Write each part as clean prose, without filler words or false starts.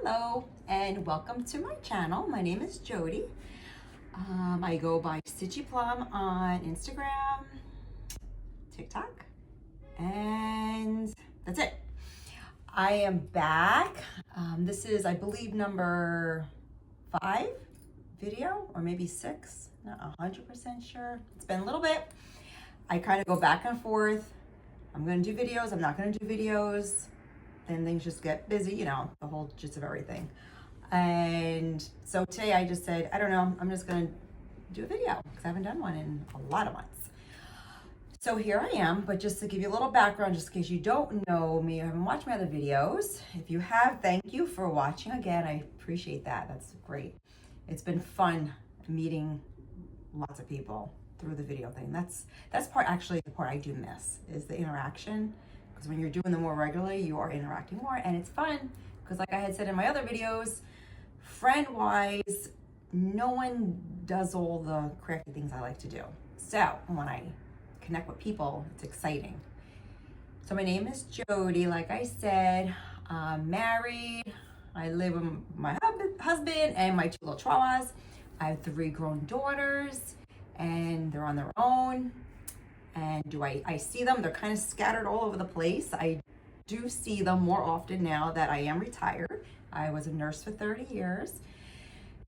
Hello and welcome to my channel. My name is Jody. I go by Stitchy Plum on Instagram, TikTok, and that's it. I am back. This is, I believe, number 5 video, or maybe 6, not 100% sure. It's been a little bit. I kind of go back and forth. I'm gonna do videos, I'm not gonna do videos. Then things just get busy, you know, the whole gist of everything. And so today I just said, I don't know, I'm just gonna do a video because I haven't done one in a lot of months. So here I am, but just to give you a little background, just in case you don't know me or haven't watched my other videos. If you have, thank you for watching again. I appreciate that, that's great. It's been fun meeting lots of people through the video thing. That's actually the part I do miss, is the interaction. Because when you're doing them more regularly, you are interacting more, and it's fun because, like I had said in my other videos, friend-wise, no one does all the crafty things I like to do. So when I connect with people, it's exciting. So my name is Jody, like I said. I'm married. I live with my husband and my 2 little chihuahuas. I have 3 grown daughters, and they're on their own. And do I see them? They're kind of scattered all over the place. I do see them more often now that I am retired. I was a nurse for 30 years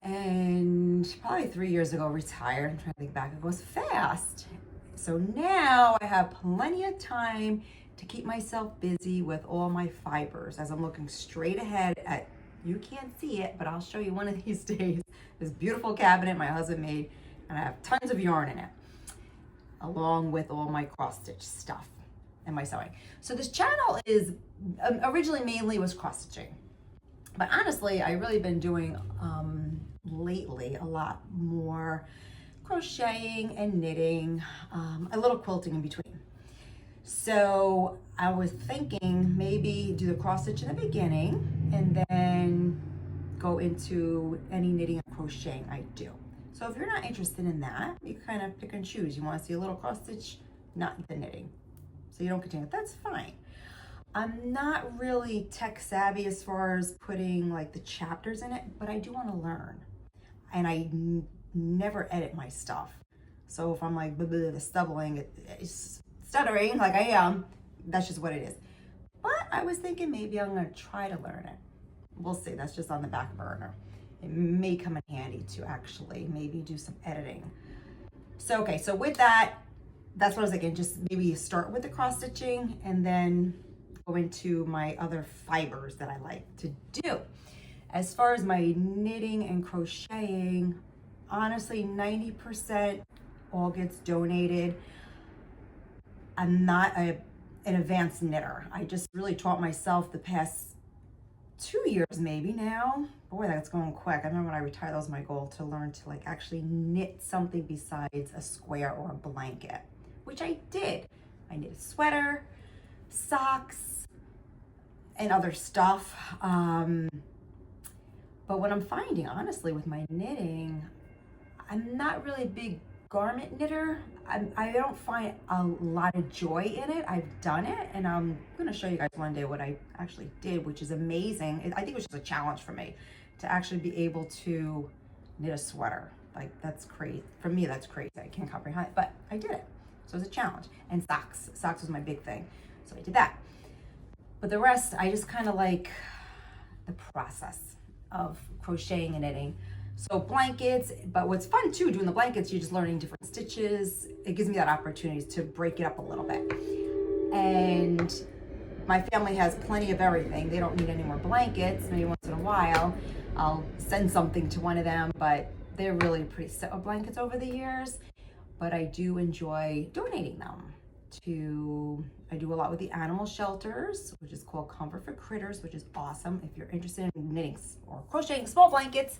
and probably 3 years ago retired. I'm trying to think back, it goes fast. So now I have plenty of time to keep myself busy with all my fibers as I'm looking straight ahead at, you can't see it, but I'll show you one of these days, this beautiful cabinet my husband made, and I have tons of yarn in it, along with all my cross stitch stuff and my sewing. So this channel is originally mainly was cross stitching, but honestly I really been doing lately a lot more crocheting and knitting, a little quilting in between. So I was thinking maybe do the cross stitch in the beginning and then go into any knitting and crocheting I do. So if you're not interested in that, you kind of pick and choose. You want to see a little cross stitch, not the knitting. So you don't continue, that's fine. I'm not really tech savvy as far as putting like the chapters in it, but I do want to learn. And I never edit my stuff. So if I'm like stuttering like I am, that's just what it is. But I was thinking maybe I'm gonna try to learn it. We'll see, that's just on the back burner. It may come in handy to actually maybe do some editing. So, okay, so with that, that's what I was thinking, just maybe start with the cross stitching and then go into my other fibers that I like to do. As far as my knitting and crocheting, honestly, 90% all gets donated. I'm not an advanced knitter. I just really taught myself the past 2 years maybe now. Boy, that's going quick. I remember when I retired, that was my goal, to learn to like actually knit something besides a square or a blanket, which I did. I knit a sweater, socks, and other stuff. But what I'm finding, honestly, with my knitting, I'm not really a big garment knitter. I don't find a lot of joy in it. I've done it, and I'm gonna show you guys one day what I actually did, which is amazing. I think it was just a challenge for me to actually be able to knit a sweater. Like, that's crazy. For me, that's crazy. I can't comprehend it, but I did it. So it was a challenge. And socks. Socks was my big thing. So I did that. But the rest, I just kind of like the process of crocheting and knitting. So blankets, but what's fun too, doing the blankets, you're just learning different stitches. It gives me that opportunity to break it up a little bit. And my family has plenty of everything. They don't need any more blankets. Maybe once in a while, I'll send something to one of them, but they're really pretty set with blankets over the years. But I do enjoy donating them to, I do a lot with the animal shelters, which is called Comfort for Critters, which is awesome. If you're interested in knitting or crocheting small blankets,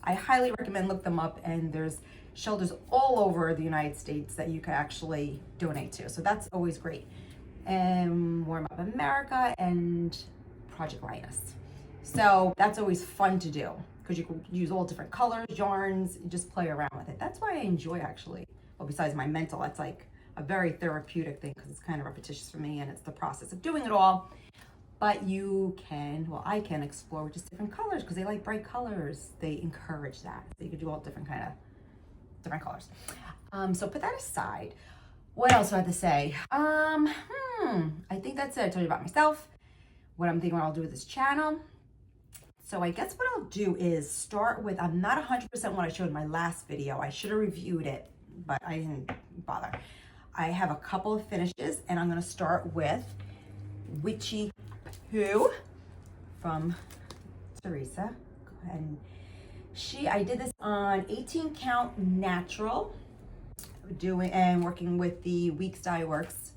I highly recommend look them up, and there's shelters all over the United States that you can actually donate to. So that's always great. And Warm Up America and Project Linus. So that's always fun to do because you can use all different colors, yarns, just play around with it. That's why I enjoy actually, well, besides my mental, it's like a very therapeutic thing because it's kind of repetitious for me and it's the process of doing it all. but you can, well, I can explore just different colors because they like bright colors. They encourage that. So you could do all different colors. So put that aside. What else do I have to say? I think that's it. I told you about myself, what I'm thinking what I'll do with this channel. So I guess what I'll do is start with, I'm not 100% what I showed in my last video. I should have reviewed it, but I didn't bother. I have a couple of finishes, and I'm gonna start with Witchy Poo from Teresa. Go ahead and I did this on 18 count natural, working with the Weeks Dye Works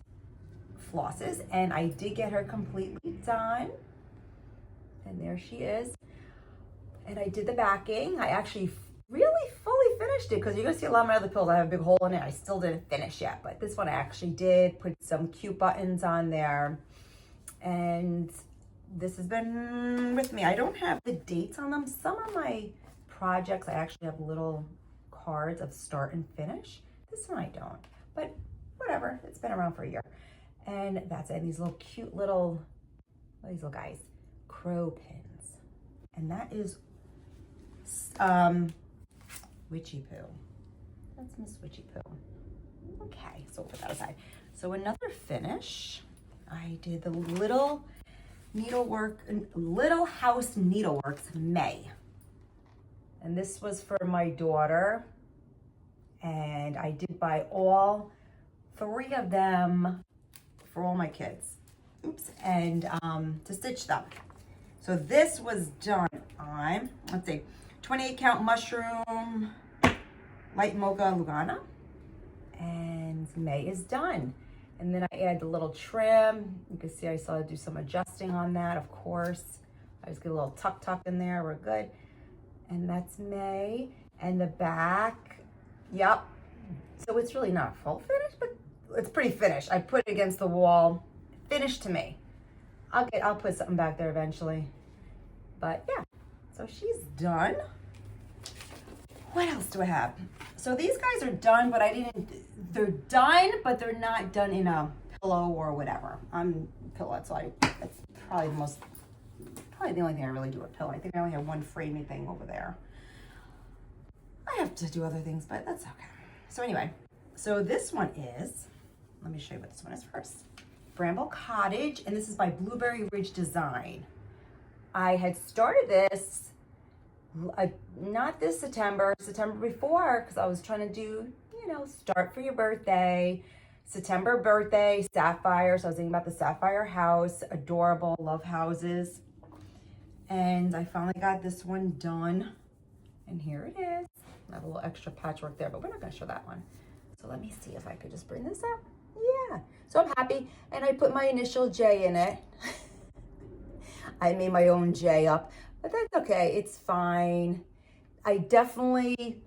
flosses, and I did get her completely done. And there she is. And I did the backing. I actually really fully finished it because you're gonna see a lot of my other pillows. I have a big hole in it. I still didn't finish yet, but this one I actually did put some cute buttons on there. And this has been with me. I don't have the dates on them. Some of my projects, I actually have little cards of start and finish. This one I don't, but whatever. It's been around for a year. And that's it. And these little cute little, these little guys, crow pins. And that is Witchy Poo. That's Miss Witchy Poo. Okay, so we'll put that aside. So another finish, I did the Little House Needleworks May. And this was for my daughter. And I did buy all 3 of them for all my kids. Oops, and to stitch them. So this was done on, let's see, 28 count mushroom, light mocha Lugana, and May is done. And then I add the little trim. You can see I still do some adjusting on that, of course. I just get a little tuck in there, we're good. And that's May. And the back, yep. So it's really not full finish, but it's pretty finished. I put it against the wall, finished to me. I'll put something back there eventually. But yeah, so she's done. What else do I have? So these guys are done, but they're done, but they're not done in a pillow or whatever. I'm pillow, so that's probably the only thing I really do with pillow. I think I only have one framing thing over there. I have to do other things, but that's okay. So anyway, so this one is, let me show you what this one is first. Bramble Cottage, and this is by Blueberry Ridge Design. I had started this, not this September before, because I was trying to do, start for your birthday, September birthday, sapphire. So I was thinking about the sapphire house, adorable, love houses. And I finally got this one done. And here it is. I have a little extra patchwork there, but we're not gonna show that one. So let me see if I could just bring this up. Yeah, so I'm happy. And I put my initial J in it. I made my own J up, but that's okay, it's fine. I definitely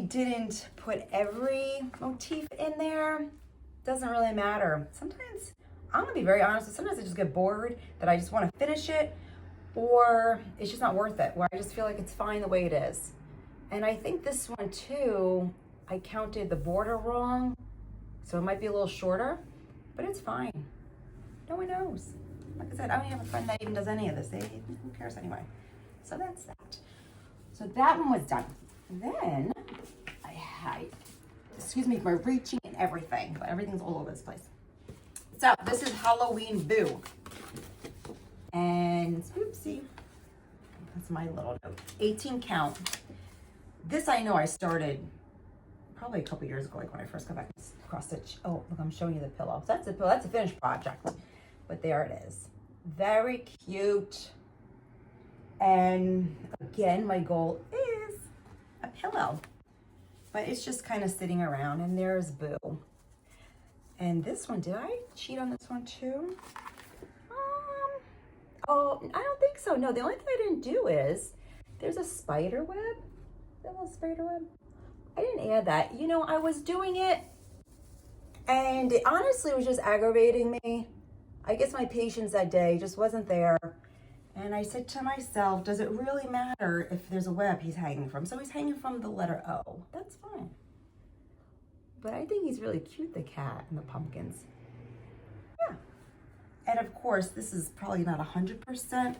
didn't put every motif in there. Doesn't really matter. Sometimes, I'm gonna be very honest, sometimes I just get bored that I just wanna finish it, or it's just not worth it, where I just feel like it's fine the way it is. And I think this one too, I counted the border wrong, so it might be a little shorter, but it's fine. No one knows. Like I said, I don't have a friend that even does any of this. Who cares anyway? So that's that. So that one was done. Then I had, excuse me for my reaching and everything, but everything's all over this place. So this is Halloween Boo. And oopsie, that's my little note. 18 count. This I know I started probably a couple years ago, like when I first got back to cross stitch. Oh, look, I'm showing you the pillow. So that's the pillow. That's a finished project, but there it is. Very cute. And again, my goal is a pillow, but it's just kind of sitting around. And there's Boo. And this one, did I cheat on this one too? Oh, I don't think so. No, the only thing I didn't do is there's a spider web. That little spider web. I didn't add that. I was doing it and it honestly was just aggravating me. I guess my patience that day just wasn't there. And I said to myself, does it really matter if there's a web he's hanging from? So he's hanging from the letter O. That's fine. But I think he's really cute, the cat and the pumpkins. Yeah. And of course, this is probably not 100%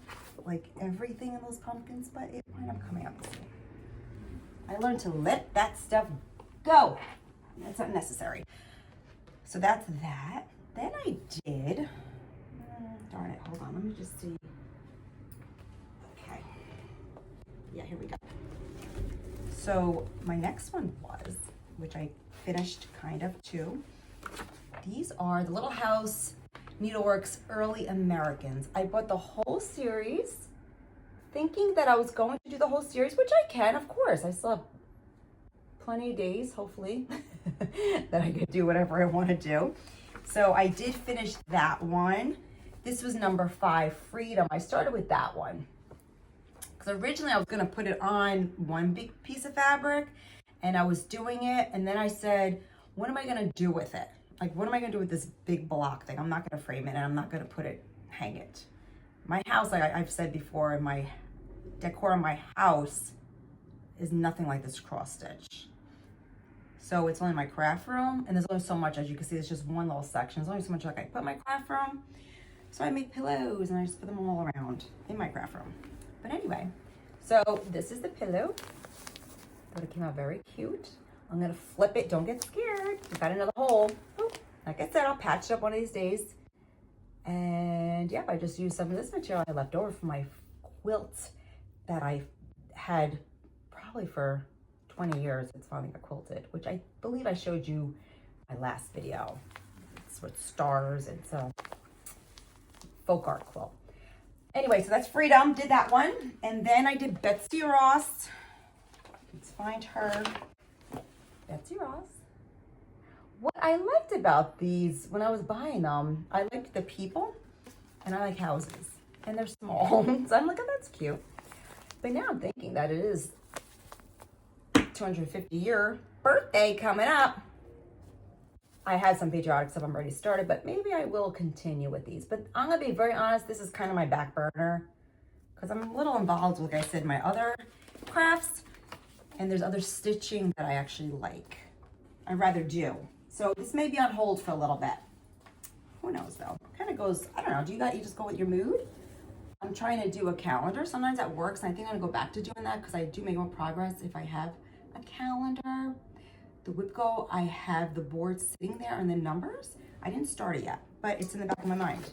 like everything in those pumpkins, but it might up coming out this way. I learned to let that stuff go. That's not necessary. So that's that. Then I did, darn it, hold on, let me just see. Okay. Yeah, here we go. So my next one was, which I finished kind of too. These are the Little House Needleworks Early Americans. I bought the whole series thinking that I was going to do the whole series, which I can, of course. I still have plenty of days, hopefully, that I could do whatever I want to do. So I did finish that one. This was number 5, Freedom. I started with that one. Because originally I was going to put it on one big piece of fabric, and I was doing it, and then I said, what am I going to do with it? Like, what am I going to do with this big block thing? I'm not going to frame it, and I'm not going to put it, hang it. My house, like I've said before, in my decor in my house is nothing like this cross stitch. So it's only my craft room, and there's only so much, as you can see, it's just one little section. There's only so much like I put in my craft room. So I make pillows, and I just put them all around in my craft room. But anyway, so this is the pillow. Thought it came out very cute. I'm gonna flip it, don't get scared. We've got another hole. Oh, like I said, I'll patch it up one of these days. And yeah, I just used some of this material I left over from my quilt that I had probably for 20 years. It's finally got quilted, which I believe I showed you my last video. It's with stars. It's a folk art quilt. Anyway, so that's Freedom, did that one. And then I did Betsy Ross. Let's find her. Betsy Ross. What I liked about these when I was buying them, I liked the people and I like houses. And they're small. So I'm like, oh, that's cute. But now I'm thinking that it is 250-year birthday coming up. I had some patriotic stuff I'm already started, but maybe I will continue with these. But I'm gonna be very honest, this is kind of my back burner because I'm a little involved, like I said, in my other crafts, and there's other stitching that I actually like. I'd rather do. So this may be on hold for a little bit. Who knows though? It kind of goes, I don't know, you just go with your mood? I'm trying to do a calendar. Sometimes that works, and I think I'm gonna go back to doing that because I do make more progress if I have a calendar. The WIPS, I have the board sitting there and the numbers. I didn't start it yet, but it's in the back of my mind.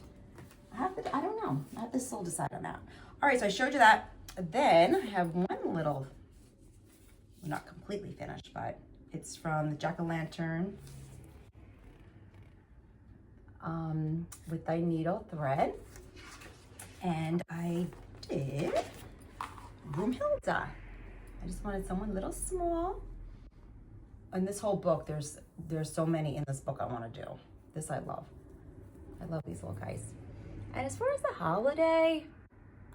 I don't know. I have to still decide on that. All right, so I showed you that. Then I have one little, well, not completely finished, but it's from the Jack-o'-lantern with thy needle thread. And I did Broomhilda. I just wanted someone little small. In this whole book, there's so many in this book I want to do. This I love. I love these little guys. And as far as the holiday,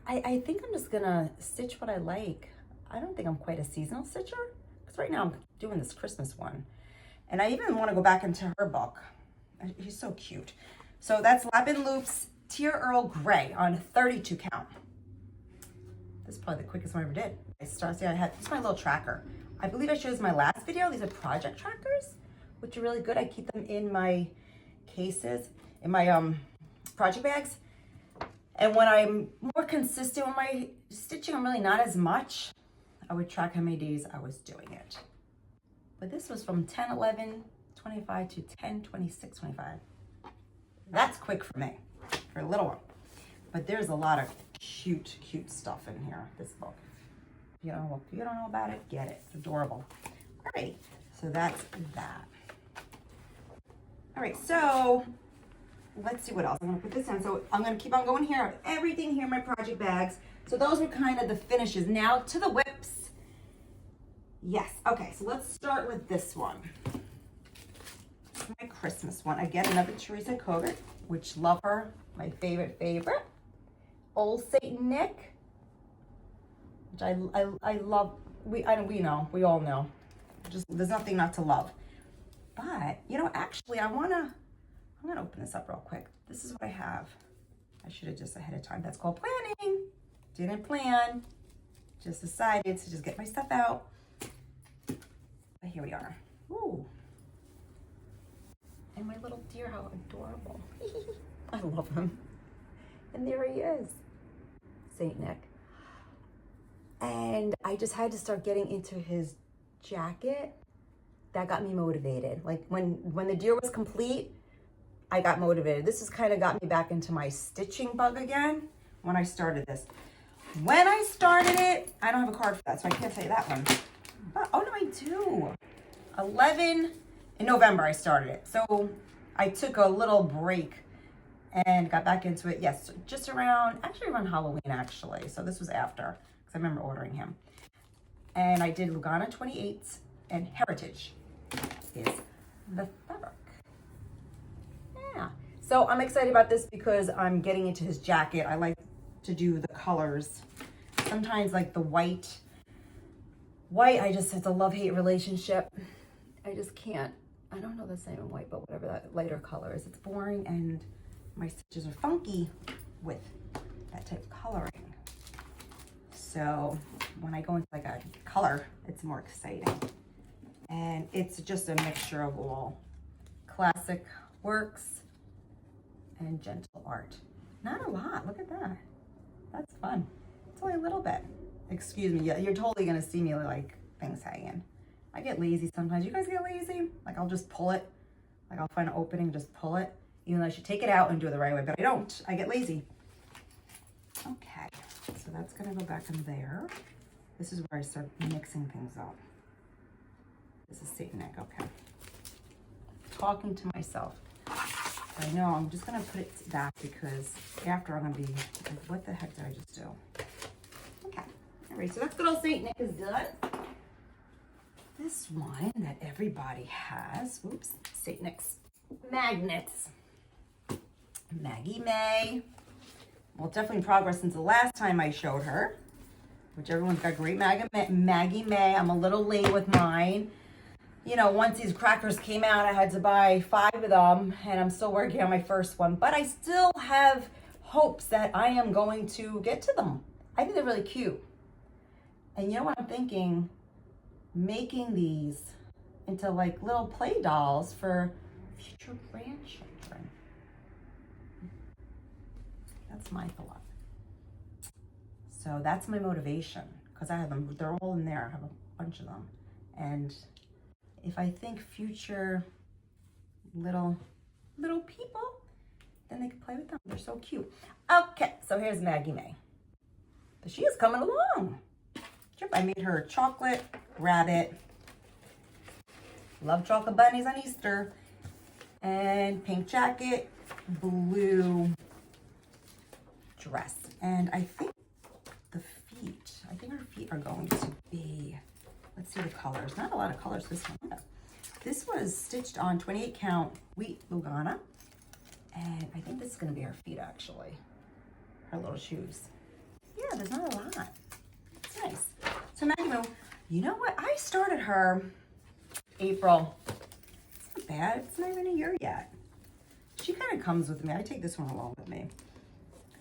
I think I'm just gonna stitch what I like. I don't think I'm quite a seasonal stitcher, because right now I'm doing this Christmas one. And I even want to go back into her book. He's so cute. So that's Lapin Loops Tier Earl Grey on 32 count. This is probably the quickest one I ever did. This is my little tracker. I believe I showed this in my last video. These are project trackers, which are really good. I keep them in my cases, in my project bags. And when I'm more consistent with my stitching, I'm really not as much, I would track how many days I was doing it. But this was from 10/11/25 to 10/26/25. That's quick for me, for a little one. But there's a lot of cute stuff in here, this book. If you don't know about it, get it. It's adorable. All right, so that's that. All right, so let's see what else. I'm gonna put this in. So I'm gonna keep on going here. Everything here in my project bags. So those were kind of the finishes. Now to the WIPS. Yes, okay, so let's start with this one. My Christmas one. Again, another Teresa Kogut, which love her, my favorite. Old Saint Nick, which I love. We all know. Just there's nothing not to love. But actually, I'm gonna open this up real quick. This is what I have. I should have just ahead of time. That's called planning. Didn't plan. Just decided to just get my stuff out. But here we are. Ooh. And my little deer, how adorable. I love him. And there he is, Saint Nick. And I just had to start getting into his jacket. That got me motivated. Like when the deer was complete, I got motivated. This has kind of got me back into my stitching bug again when I started this. When I started it, I don't have a card for that, so I can't say that one. Oh no, I do. 11 in November I started it. So I took a little break and got back into it. Yes, just around Halloween actually. So this was after, because I remember ordering him. And I did Lugana 28s and Heritage is the fabric. Yeah. So I'm excited about this because I'm getting into his jacket. I like to do the colors. Sometimes like the white, it's a love-hate relationship. I just can't, I don't know the same in white, but whatever that lighter color is, it's boring and my stitches are funky with that type of coloring. So when I go into like a color, it's more exciting. And it's just a mixture of all classic works and gentle art. Not a lot, look at that. That's fun. It's only a little bit. Excuse me, yeah, you're totally gonna see me like things hanging. I get lazy sometimes. You guys get lazy? Like I'll just pull it. Like I'll find an opening, just pull it. Even though I should take it out and do it the right way, but I don't. I get lazy. Okay, so that's gonna go back in there. This is where I start mixing things up. This is Saint Nick, okay. Talking to myself. I know, I'm just gonna put it back because after I'm gonna be like, what the heck did I just do? Okay, all right, so that's good old Saint Nick is done. This one that everybody has, oops, Saint Nick's magnets. Maggie May. Well, definitely progress since the last time I showed her, which everyone's got great Maggie May. I'm a little late with mine. You know, once these crackers came out, I had to buy 5 of them, and I'm still working on my first one, but I still have hopes that I am going to get to them. I think they're really cute. And you know what I'm thinking? Making these into like little play dolls for future grandchildren. That's my thought. So that's my motivation, because I have them, they're all in there. I have a bunch of them. And if I think future little people, then they can play with them. They're so cute. Okay, so here's Maggie May. But she is coming along. I made her chocolate rabbit. Love chocolate bunnies on Easter. And pink jacket, blue dress. And I think her feet are going to be, let's see the colors. Not a lot of colors this one. This was stitched on 28 count wheat Lugana. And I think this is going to be her feet actually. Her little shoes. Yeah, there's not a lot. It's nice. So Maggie Moo, you know what? I started her April. It's not bad. It's not even a year yet. She kind of comes with me. I take this one along with me.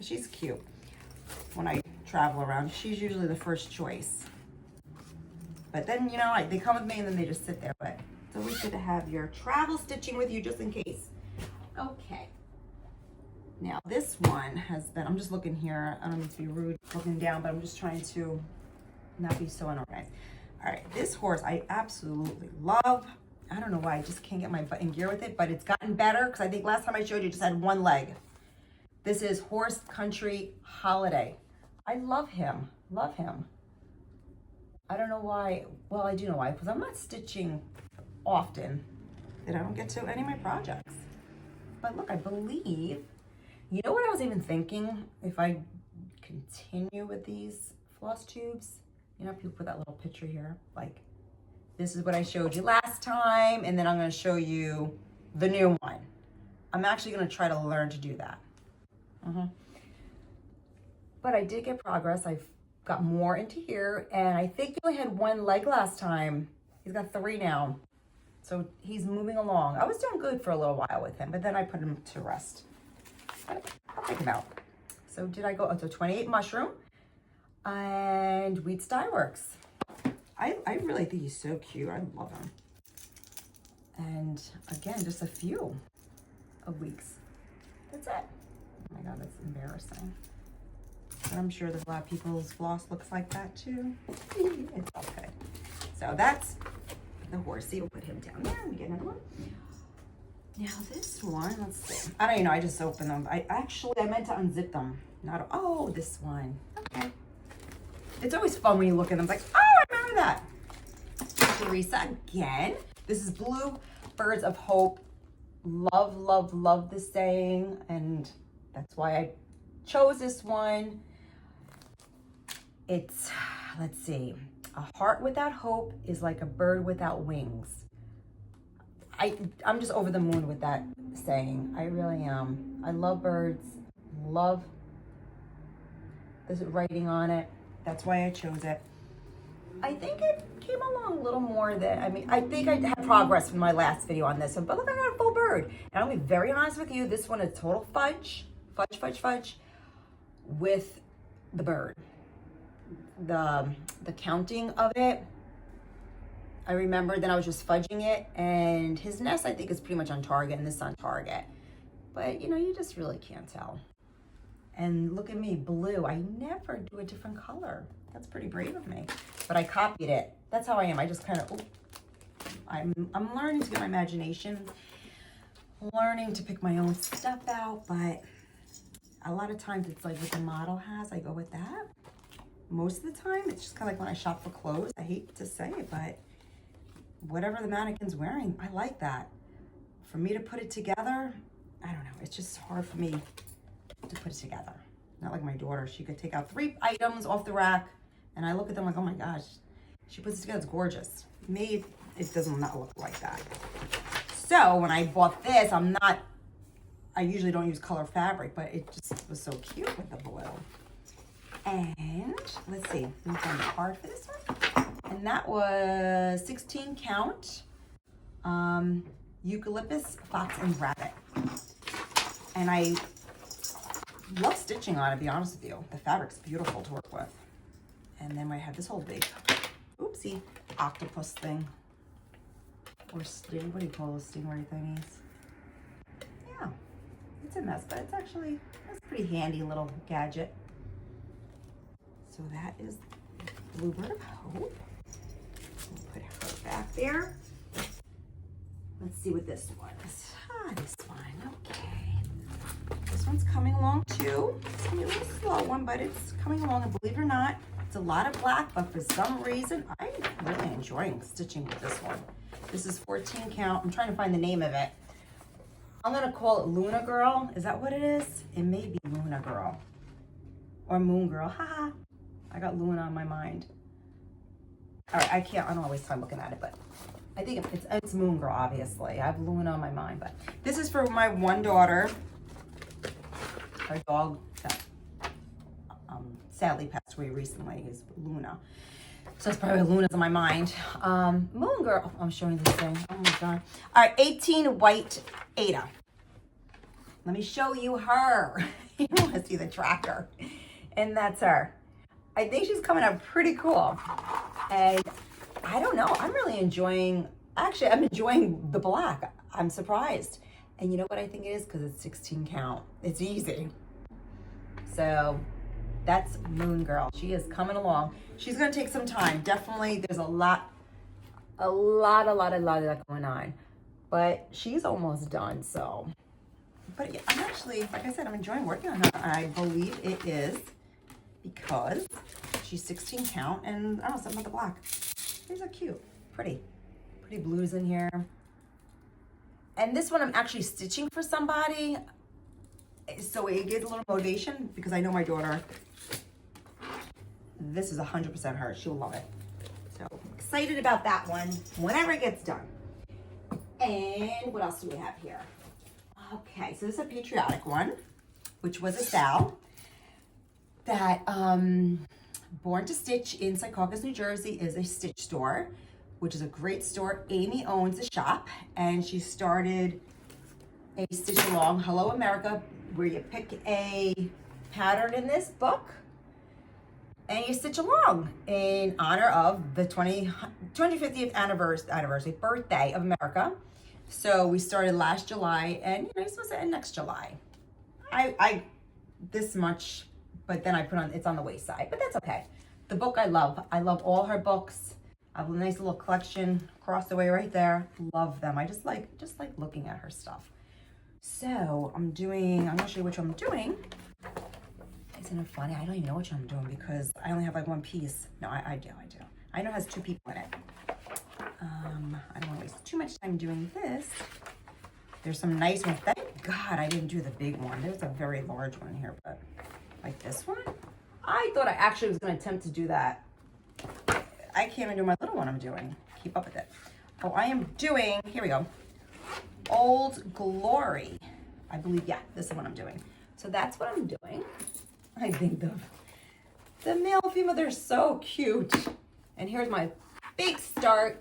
She's cute. When I travel around, she's usually the first choice. But then, you know, they come with me and then they just sit there. But it's always good to have your travel stitching with you just in case. Okay. Now this one has been, I'm just looking here. I don't mean to be rude looking down, but I'm just trying to not be so unorganized. All right, this horse I absolutely love. I don't know why, I just can't get my butt in gear with it, but it's gotten better because I think last time I showed you, it just had one leg. This is Horse Country Holiday. I love him, love him. I don't know why, well, I do know why, because I'm not stitching often that I don't get to any of my projects. But look, I believe, you know what I was even thinking? If I continue with these floss tubes, you know, people put that little picture here, like, this is what I showed you last time, and then I'm gonna show you the new one. I'm actually gonna try to learn to do that. But I did get progress. I've got more into here, and I think he only had one leg last time. He's got 3 now. So he's moving along. I was doing good for a little while with him, but then I put him to rest. But I'll take him out. So did I go, so 28 mushroom and Wheat Dye Works. I really think he's so cute. I love him. And again, just a few. of weeks. That's it. Oh my God, that's embarrassing. But I'm sure there's a lot of people's floss looks like that too. It's all good. So that's the horsey. We'll put him down there. Let me get another one. Now this one, let's see. I don't even know, I just opened them. I meant to unzip them. Oh, this one. Okay. It's always fun when you look at them. It's like, oh, I remember that. Teresa again. This is Blue Birds of Hope. Love, love, love this saying. And that's why I chose this one. It's, let's see. A heart without hope is like a bird without wings. I'm just over the moon with that saying. I really am. I love birds. Love this writing on it. That's why I chose it. I think it came along a little more than, I think I had progress from my last video on this one, but look, I got a full bird. And I'll be very honest with you, this one is total fudge with the bird. The counting of it, I remember that I was just fudging it, and his nest I think is pretty much on target and this on target. But you know, you just really can't tell. And look at me, blue. I never do a different color. That's pretty brave of me. But I copied it. That's how I am. I just kind of, I'm learning to get my imagination, learning to pick my own stuff out, but a lot of times it's like what the model has, I go with that. Most of the time, it's just kind of like when I shop for clothes. I hate to say it, but whatever the mannequin's wearing, I like that. For me to put it together, I don't know. It's just hard for me to put it together. Not like my daughter. She could take out 3 items off the rack, and I look at them like, oh my gosh, she puts it together. It's gorgeous. Me, it does not look like that. So when I bought this, I usually don't use color fabric, but it just was so cute with the blue. And let's see, let me find the card for this one. And that was 16 count eucalyptus, fox, and rabbit. And I love stitching on it, to be honest with you. The fabric's beautiful to work with. And then I have this whole big, oopsie, octopus thing. Or sting, what do you call those stingray thingies? Yeah, it's a mess, but that's a pretty handy little gadget. So that is Blue Bird of Hope. We'll put her back there. Let's see what this one is. This one, okay. This one's coming along too. It's gonna be a little slow one, but it's coming along, and believe it or not, it's a lot of black, but for some reason, I'm really enjoying stitching with this one. This is 14 count. I'm trying to find the name of it. I'm gonna call it Luna Girl. Is that what it is? It may be Luna Girl. Or Moon Girl, haha. I got Luna on my mind. All right, I don't always time looking at it, but I think it's Moon Girl, obviously. I have Luna on my mind, but this is for my one daughter. Her dog that sadly passed away recently is Luna. So it's probably Luna's on my mind. Moon Girl, I'm showing this thing. Oh my God. All right, 18 white Ada. Let me show you her. You want to see the tracker. And that's her. I think she's coming out pretty cool. And I don't know, I'm really enjoying, actually I'm enjoying the black. I'm surprised. And you know what I think it is? Because it's 16 count. It's easy. So that's Moon Girl. She is coming along. She's gonna take some time. Definitely, there's a lot of that going on. But she's almost done, so. But I'm actually, like I said, I'm enjoying working on her. I believe it is because she's 16 count, and I don't know, something about the black. These are cute, pretty blues in here. And this one I'm actually stitching for somebody, so it gives a little motivation because I know my daughter, this is 100% her. She'll love it. So excited about that one whenever it gets done. And what else do we have here? Okay, so this is a patriotic one, which was a Sal that Born to Stitch in Secaucus, New Jersey is a stitch store, which is a great store. Amy owns the shop, and she started a Stitch Along Hello America, where you pick a pattern in this book and you stitch along in honor of the 250th anniversary birthday of America. So we started last July, and you know, it's supposed to end next July. I this much, but then I put on, it's on the waist side, but that's okay. The book I love all her books. I have a nice little collection across the way right there. Love them. I just like looking at her stuff. So I'm gonna show you which one I'm doing. Isn't it funny? I don't even know which one I'm doing because I only have like one piece. No, I do. I know it has 2 people in it. I don't want to waste too much time doing this. There's some nice ones. Thank God I didn't do the big one. There's a very large one here, but like this one, I thought I actually was going to attempt to do that. I can't even do my little one I'm doing. Keep up with it. Oh, I am doing, here we go, Old Glory. I believe, yeah, this is what I'm doing. So that's what I'm doing. I think the male and female, they're so cute. And here's my big start.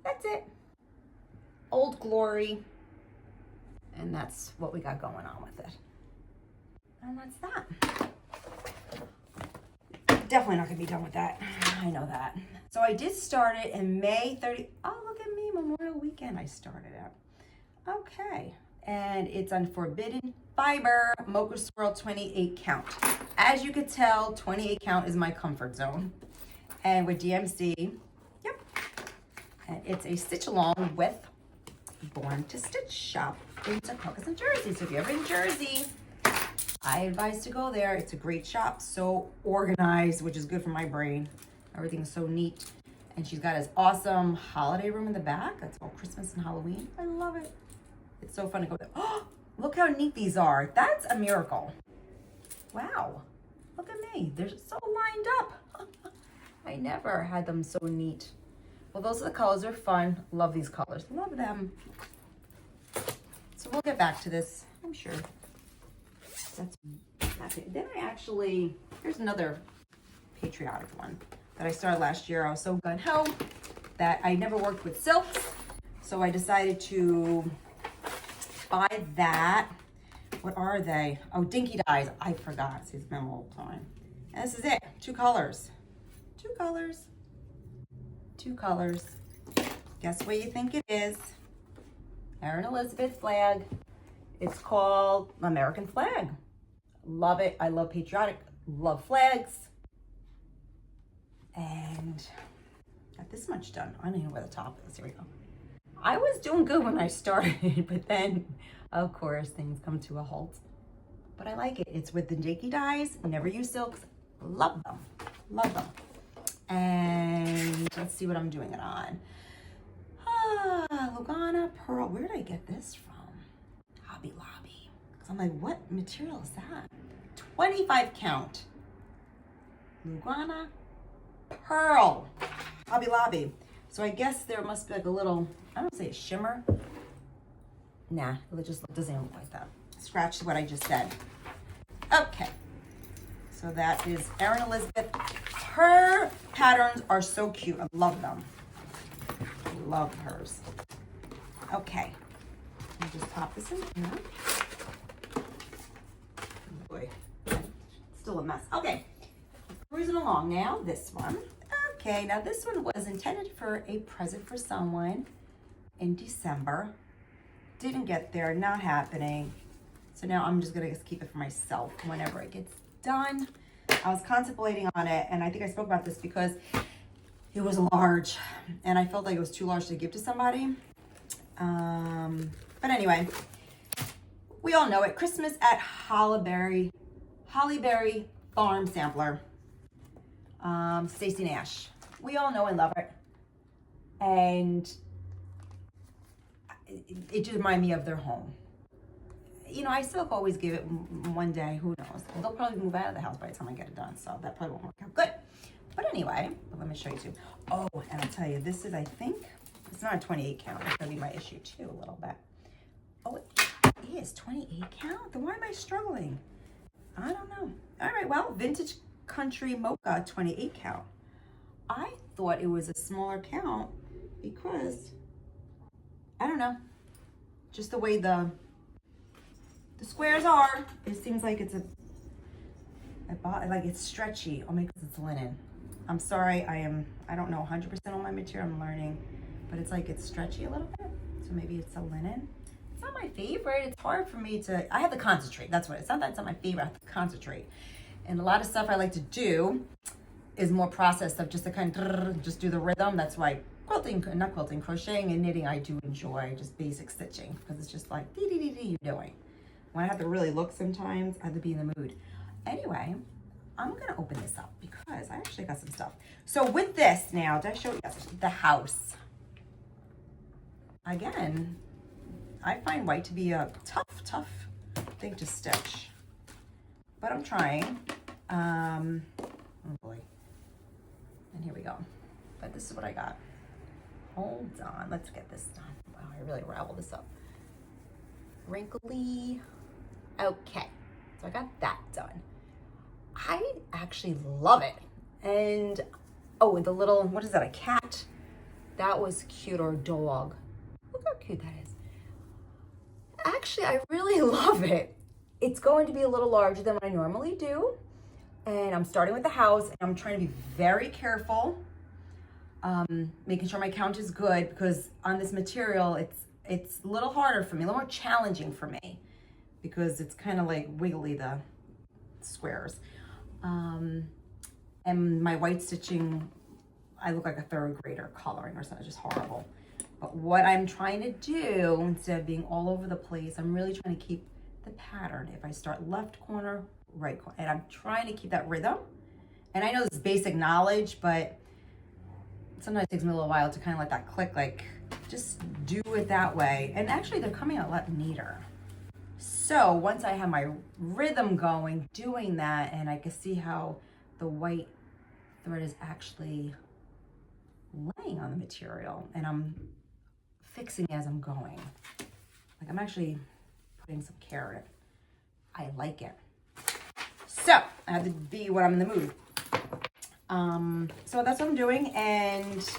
That's it. Old Glory. And that's what we got going on with it. And that's that. Definitely not gonna be done with that. I know that. So I did start it in May 30. Oh, look at me, Memorial Weekend I started it. Okay. And it's on Forbidden Fiber, Mocha Swirl 28 count. As you could tell, 28 count is my comfort zone. And with DMC, yep. And it's a stitch along with Born to Stitch shop in Secaucus, New Jersey. So if you're ever in Jersey, I advise to go there. It's a great shop, so organized, which is good for my brain. Everything's so neat. And she's got this awesome holiday room in the back. That's all Christmas and Halloween. I love it. It's so fun to go there. Oh, look how neat these are. That's a miracle. Wow. Look at me. They're so lined up. I never had them so neat. Well, those are the colors. They're fun. Love these colors. Love them. So we'll get back to this, I'm sure. That's it. Then here's another patriotic one that I started last year. I was so gung-ho that I never worked with silks. So I decided to buy that. What are they? Oh, Dinky Dyes. I forgot. It's been a long time. And this is it. 2 colors. 2 colors. 2 colors. Guess what you think it is? Erin Elizabeth flag. It's called American Flag. Love it. I love patriotic. Love flags. And got this much done. I don't even know where the top is. Here we go. I was doing good when I started, but then, of course, things come to a halt. But I like it. It's with the Dinky Dyes. Never use silks. Love them. Love them. And let's see what I'm doing it on. Lugana Pearl. Where did I get this from? Hobby Lobby. Because I'm like, what material is that? 25 count. Lugana Pearl. Hobby Lobby. So I guess there must be like a little, I don't say a shimmer. Nah, it just doesn't look like that. Scratch what I just said. Okay. So that is Erin Elizabeth. Her patterns are so cute. I love them. Love hers. Okay. Let me just pop this in here. Boy, still a mess. Okay. Cruising along now. This one. Okay, now this one was intended for a present for someone in December. Didn't get there, not happening. So now I'm just gonna keep it for myself whenever it gets done. I was contemplating on it, and I think I spoke about this because it was large, and I felt like it was too large to give to somebody. But anyway, we all know it. Christmas at Hollyberry Farm Sampler. Stacey Nash. We all know and love it. And it just reminded me of their home. You know, I still always give it one day. Who knows? They'll probably move out of the house by the time I get it done. So that probably won't work out good. But anyway, let me show you too. Oh, and I'll tell you, this is, I think, it's not a 28 count. It's going to be my issue too a little bit. Oh, it is 28 count? Then why am I struggling? I don't know. All right, well, Vintage Country Mocha 28 count. I thought it was a smaller count because, I don't know, just the way the squares are, it seems like it's like it's stretchy. Oh, maybe because it's linen. I'm sorry, I don't know 100% on my material. I'm learning, but it's like it's stretchy a little bit. So maybe it's a linen. It's not my favorite. It's hard for me to, I have to concentrate. That's what it's not that it's not my favorite. I have to concentrate. And a lot of stuff I like to do is more processed stuff, just to kind of just do the rhythm. That's why crocheting and knitting I do enjoy, just basic stitching, because it's just like dee dee dee dee you're doing. When I have to really look sometimes, I have to be in the mood. Anyway, I'm gonna open this up because I actually got some stuff. So with this now, did I show you the house? Again, I find white to be a tough thing to stitch, but I'm trying. Oh boy, and here we go. But this is what I got. Hold on, let's get this done. Wow, I really raveled this up. Wrinkly. Okay, so I got that done. I actually love it. And, oh, the little, what is that, a cat? That was cute, or a dog. Look how cute that is. Actually, I really love it. It's going to be a little larger than what I normally do. And I'm starting with the house, and I'm trying to be very careful, making sure my count is good, because on this material, it's a little harder for me, a little more challenging for me, because it's kind of like wiggly, the squares. And my white stitching, I look like a third grader coloring or something, just horrible. But what I'm trying to do, instead of being all over the place, I'm really trying to keep the pattern. If I start left corner, right corner, and I'm trying to keep that rhythm. And I know this is basic knowledge, but sometimes it takes me a little while to kind of let that click, like just do it that way. And actually they're coming out a lot neater. So once I have my rhythm going, doing that, and I can see how the white thread is actually laying on the material, and I'm fixing as I'm going. Like I'm actually putting some care in it. I like it. So I have to be when I'm in the mood. So that's what I'm doing, and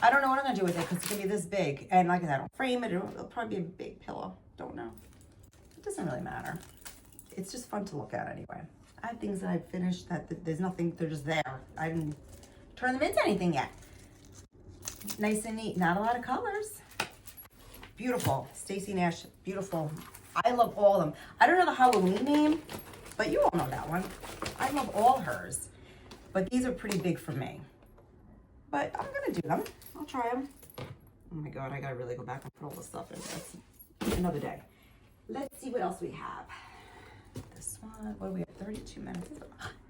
I don't know what I'm gonna do with it because it's gonna be this big. And like I said, I don't frame it. It'll probably be a big pillow. Don't know. It doesn't really matter. It's just fun to look at anyway. I have things that I've finished that there's nothing, they're just there. I didn't turn them into anything yet. Nice and neat, not a lot of colors. Beautiful, Stacy Nash, beautiful. I love all of them. I don't know the Halloween name, but you all know that one. I love all hers, but these are pretty big for me. But I'm gonna do them, I'll try them. Oh my God, I gotta really go back and put all this stuff in. That's another day. Let's see what else we have. This one, what are we at, 32 minutes?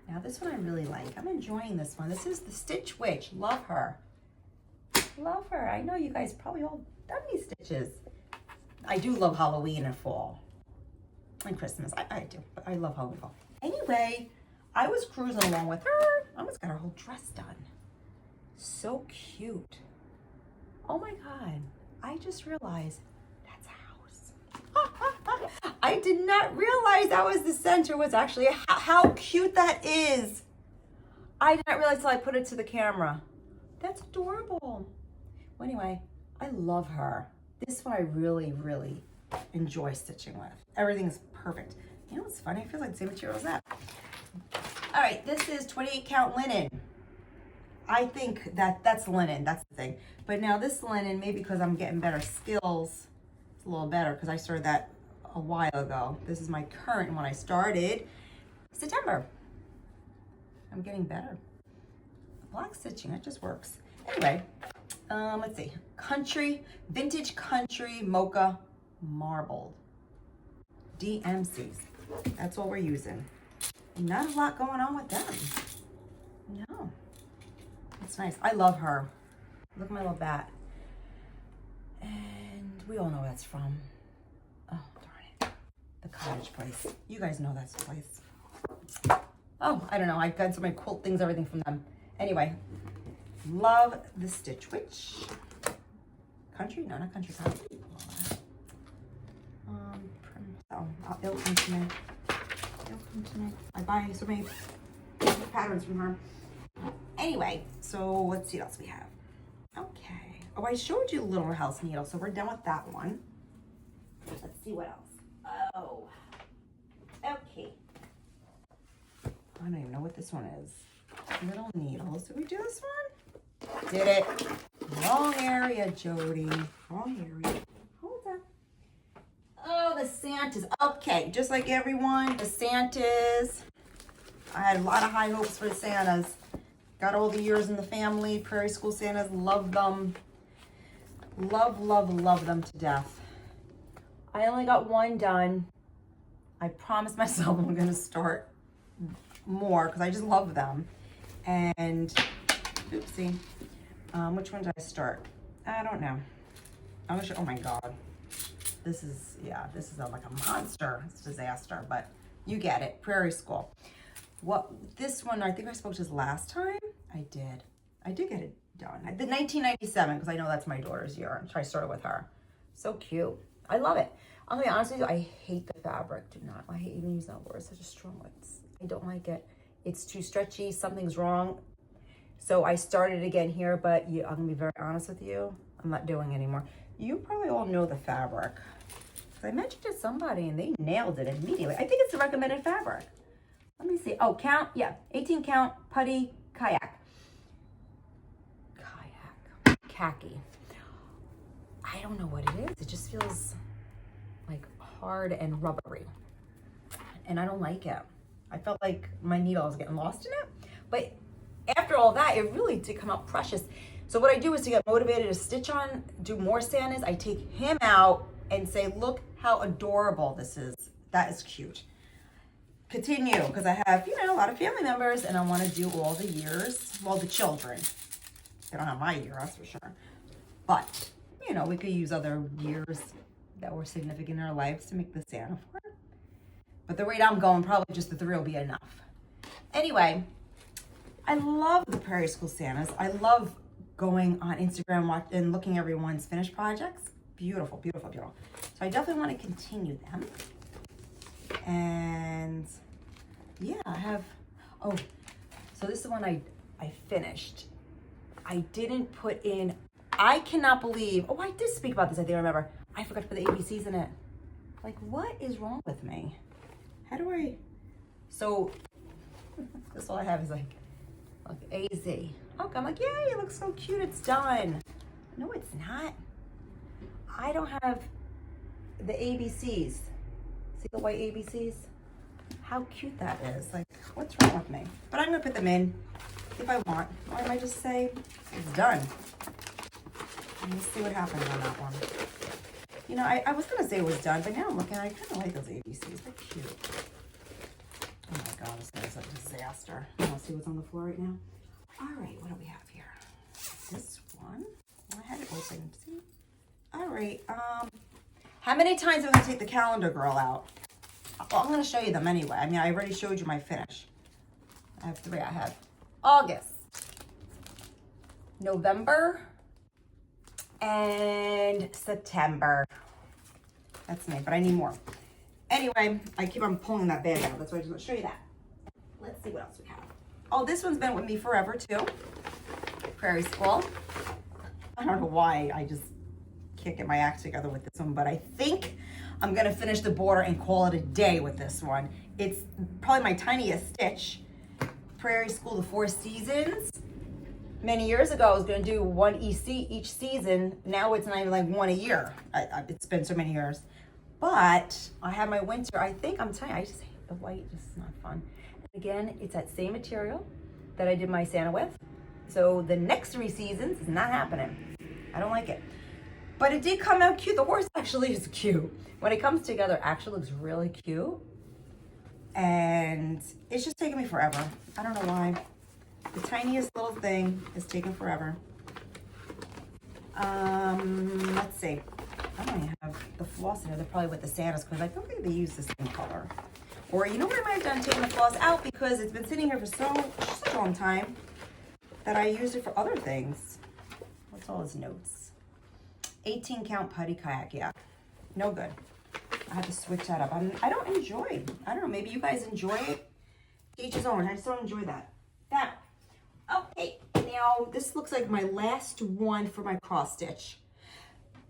Now this one I really like. I'm enjoying this one. This is the Stitch Witch. Love her. Love her. I know you guys probably all done these stitches. I do love Halloween and fall. And Christmas. I do. But I love Halloween and fall. Anyway, I was cruising along with her. I almost got her whole dress done. So cute. Oh my God. I just realized that's a house. I did not realize that was the center was actually how cute that is. I did not realize until I put it to the camera. That's adorable. Well, anyway, I love her. This one I really, really enjoy stitching with. Everything is perfect. You know what's funny? I feel like the same material as that. All right, this is 28 count linen. I think that's linen, that's the thing. But now this linen, maybe because I'm getting better skills, it's a little better because I started that a while ago. This is my current one I started September. I'm getting better. Block stitching, that just works. Anyway, let's see. Vintage Country Mocha Marbled. DMCs. That's what we're using. Not a lot going on with them. No. It's nice. I love her. Look at my little bat. And we all know where that's from. Oh, darn it. The cottage place. You guys know that's the place. Oh, I don't know. I've got so many quilt things, everything from them. Anyway, love the Stitch Witch. Country? No, not country. Country. It'll come to me. It'll come to me. I buy so many patterns from her. Anyway, so let's see what else we have. Okay. Oh, I showed you Little House Needle, so we're done with that one. Let's see what else. Oh. Okay. I don't even know what this one is. Little needles. Did we do this one? Did it. Wrong area, Jody. Wrong area. the Santas. Okay, just like everyone, the Santas. I had a lot of high hopes for the Santas. Got all the years in the family. Prairie School Santas, love them. Love, love, love them to death. I only got one done. I promised myself I'm gonna start more because I just love them. And, oopsie, which one did I start? I don't know. I'm gonna show, oh my God. This is, yeah, this is like a monster. It's a disaster, but you get it. Prairie School. What, this one, I think I spoke to this last time. I did get it done. I did 1997 because I know that's my daughter's year. So I started with her. So cute. I love it. I'm gonna be honest with you, I hate the fabric. Do not, I hate even using that word, such a strong word. I don't like it. It's too stretchy, something's wrong. So I started again here, but I'm gonna be very honest with you. I'm not doing it anymore. You probably all know the fabric. I mentioned it to somebody and they nailed it immediately. I think it's the recommended fabric. Let me see. Oh, count, yeah, 18 count putty kayak. Khaki. I don't know what it is. It just feels like hard and rubbery. And I don't like it. I felt like my needle was getting lost in it. But after all that, it really did come out precious. So what I do is to get motivated to stitch on, do more Santas, I take him out and say, look how adorable this is. That is cute. Continue, because I have, you know, a lot of family members and I want to do all the years, well, the children. They don't have my year, that's for sure. But, you know, we could use other years that were significant in our lives to make the Santa for it. But the rate I'm going, probably just the 3 will be enough. Anyway, I love the Prairie School Santas. I love going on Instagram and looking at everyone's finished projects. Beautiful, beautiful, beautiful. So I definitely want to continue them. And yeah, I have, oh, so this is the one I finished. I didn't put in, I cannot believe, oh, I did speak about this, I think I remember. I forgot to put the ABCs in it. Like, what is wrong with me? How do I, so, this all I have is like AZ. Okay, I'm like, yay, it looks so cute, it's done. No, it's not. I don't have the ABCs. See the white ABCs? How cute that is. Like, what's wrong with me? But I'm gonna put them in if I want. Or I might just say, it's done. And let's see what happens on that one. You know, I was gonna say it was done, but now I'm looking, I kinda like those ABCs. They're cute. Oh my God, this is a disaster. I wanna see what's on the floor right now. All right, what do we have here? This one, I had it open, see? All right, how many times am I gonna take the calendar girl out? Well, I'm gonna show you them anyway. I mean, I already showed you my finish. I have 3, I have August, November, and September. That's me, but I need more. Anyway, I keep on pulling that bag out. That's why I just want to show you that. Let's see what else we have. Oh, this one's been with me forever too. Prairie School. I don't know why I just can't get my act together with this one, but I think I'm gonna finish the border and call it a day with this one. It's probably my tiniest stitch. Prairie School, the 4 seasons. Many years ago, I was gonna do 1 each season. Now it's not even like 1 a year. It's been so many years. But I have my winter, I think, I'm telling you, I just hate the white, it's not fun. And again, it's that same material that I did my Santa with. So the next 3 seasons is not happening. I don't like it. But it did come out cute. The horse actually is cute. When it comes together, it actually looks really cute. And it's just taking me forever. I don't know why. The tiniest little thing is taking forever. Let's see. I don't even have the floss in there. They're probably with the Santas because I don't think they use the same color. Or you know what I might have done? Taking the floss out because it's been sitting here for such a long time that I used it for other things. What's all his notes? 18 count putty kayak, yeah. No good. I have to switch that up. I don't enjoy, I don't know, maybe you guys enjoy it. Each his own. I just don't enjoy that. Okay, now this looks like my last one for my cross stitch.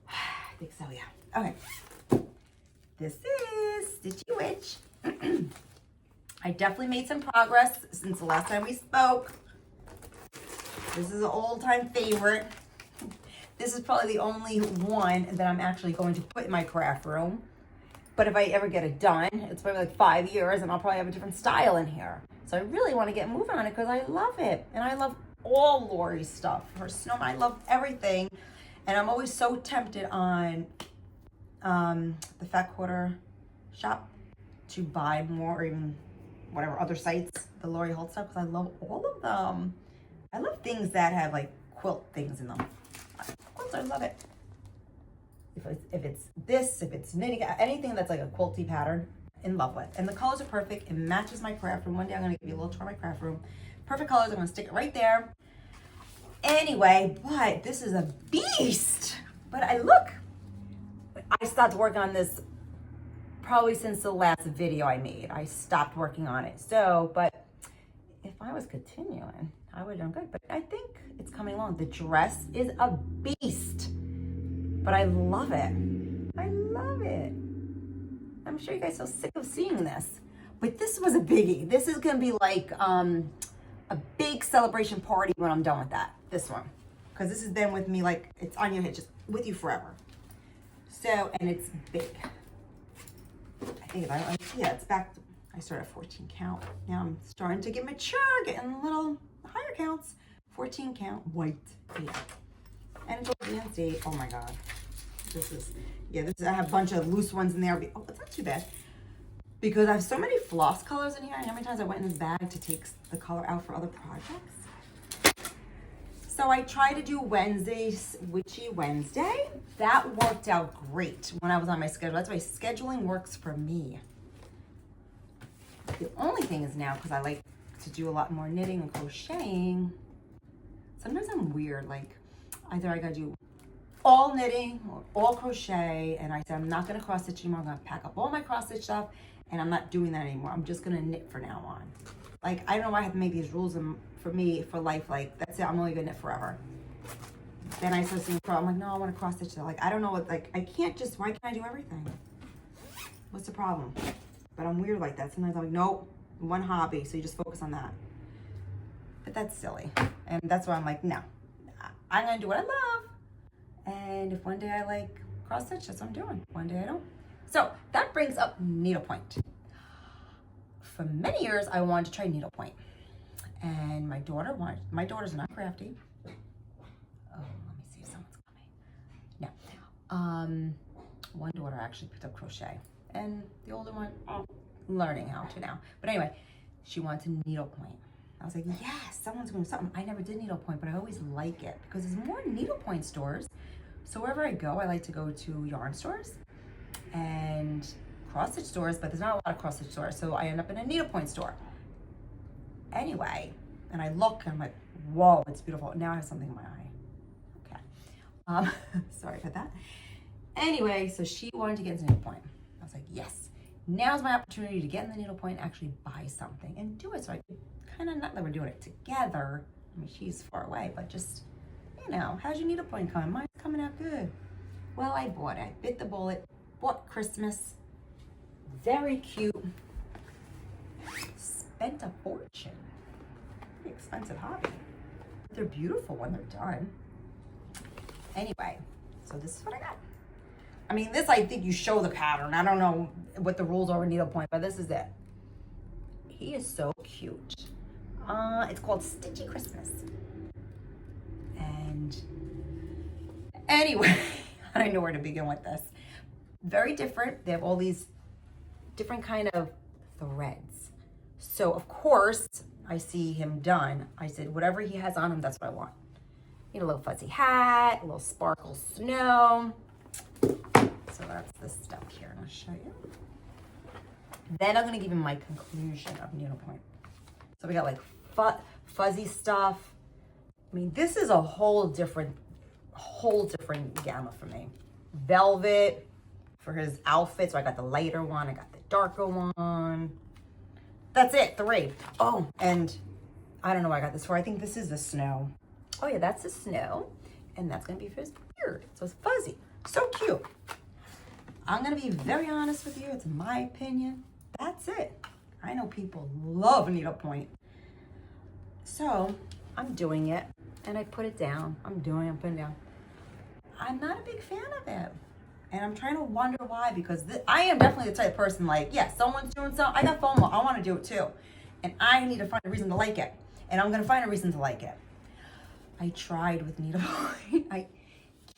I think so, yeah. Okay. This is Stitchy Witch. I definitely made some progress since the last time we spoke. This is an old-time favorite. This is probably the only one that I'm actually going to put in my craft room. But if I ever get it done, it's probably like 5 years and I'll probably have a different style in here. So I really want to get moving on it because I love it. And I love all Lori's stuff. Her snowman, I love everything. And I'm always so tempted on the Fat Quarter shop to buy more, or even whatever other sites, the Lori Holt stuff, because I love all of them. I love things that have like quilt things in them. Of course, I love it. If it's this, if it's knitting, anything that's like a quilty pattern, in love with. And the colors are perfect. It matches my craft room. One day I'm going to give you a little tour of my craft room. Perfect colors. I'm going to stick it right there. Anyway, but this is a beast. But I stopped working on this probably since the last video I made. I stopped working on it. So, but if I was continuing, I would have done good. But I think it's coming along. The dress is a beast. But I love it. I love it. I'm sure you guys are so sick of seeing this. But this was a biggie. This is going to be like a big celebration party when I'm done with that. This one. Because this has been with me like, it's on your head, just with you forever. So, and it's big. I think it's back. I started at 14 count. Now I'm starting to get mature, getting little higher counts. 14 count, white. Yeah. And fancy. Oh my God. This is, I have a bunch of loose ones in there. Oh, it's not too bad. Because I have so many floss colors in here. And how many times I went in this bag to take the color out for other projects. So I tried to do Wednesday's Witchy Wednesday. That worked out great when I was on my schedule. That's why scheduling works for me. The only thing is now, because I like to do a lot more knitting and crocheting, sometimes I'm weird. Like, either I gotta do all knitting or all crochet, and I said I'm not gonna cross stitch anymore. I'm gonna pack up all my cross stitch stuff, and I'm not doing that anymore. I'm just gonna knit for now on. Like, I don't know why I have to make these rules for me for life. Like, that's it. I'm only gonna knit forever. Then I started seeing I'm like, no, I want to cross stitch. Like, I don't know what. Like, I can't just. Why can't I do everything? What's the problem? But I'm weird like that. Sometimes I'm like, nope, one hobby, so you just focus on that. But that's silly, and that's why I'm like, no, I'm gonna do what I love. And if one day I like cross stitch, that's what I'm doing. One day I don't. So that brings up needlepoint. For many years, I wanted to try needlepoint, and my daughter's not crafty. Oh, let me see if someone's coming. No, one daughter actually picked up crochet, and the older one, learning how to now. But anyway, she wanted to needlepoint. I was like, yes, someone's doing something. I never did needlepoint, but I always like it because there's more needlepoint stores. So wherever I go, I like to go to yarn stores and cross stitch stores, but there's not a lot of cross stitch stores. So I end up in a needlepoint store. Anyway, and I look and I'm like, whoa, it's beautiful. Now I have something in my eye. Okay. Sorry about that. Anyway, so she wanted to get into needlepoint. I was like, yes, now's my opportunity to get in the needlepoint and actually buy something and do it. So I could kind of, not that we're doing it together. I mean, she's far away, but just, you know, how's your needlepoint coming? Mine's coming out good. Well, I bought it. I bit the bullet. Bought Christmas. Very cute. Spent a fortune. Pretty expensive hobby. They're beautiful when they're done. Anyway, so this is what I got. I mean, this, I think you show the pattern. I don't know what the rules are with needlepoint, but this is it. He is so cute. It's called Stitchy Christmas. And anyway, I don't know where to begin with this. Very different. They have all these different kind of threads. So of course, I see him done. I said, whatever he has on him, that's what I want. Need a little fuzzy hat, a little sparkle snow. So that's the stuff here, and I'll show you. Then I'm gonna give him my conclusion of needlepoint. So we got like fuzzy stuff. I mean, this is a whole different gamma for me. Velvet for his outfit. So I got the lighter one, I got the darker one. That's it, 3. Oh, and I don't know what I got this for. I think this is the snow. Oh yeah, that's the snow. And that's gonna be for his beard. So it's fuzzy, so cute. I'm gonna be very honest with you. It's my opinion. That's it. I know people love needlepoint. So I'm doing it and I put it down. I'm putting it down. I'm not a big fan of it. And I'm trying to wonder why, because I am definitely the type of person like, yeah, someone's doing something, I got FOMO, I want to do it too. And I need to find a reason to like it. And I'm going to find a reason to like it. I tried with needlepoint. I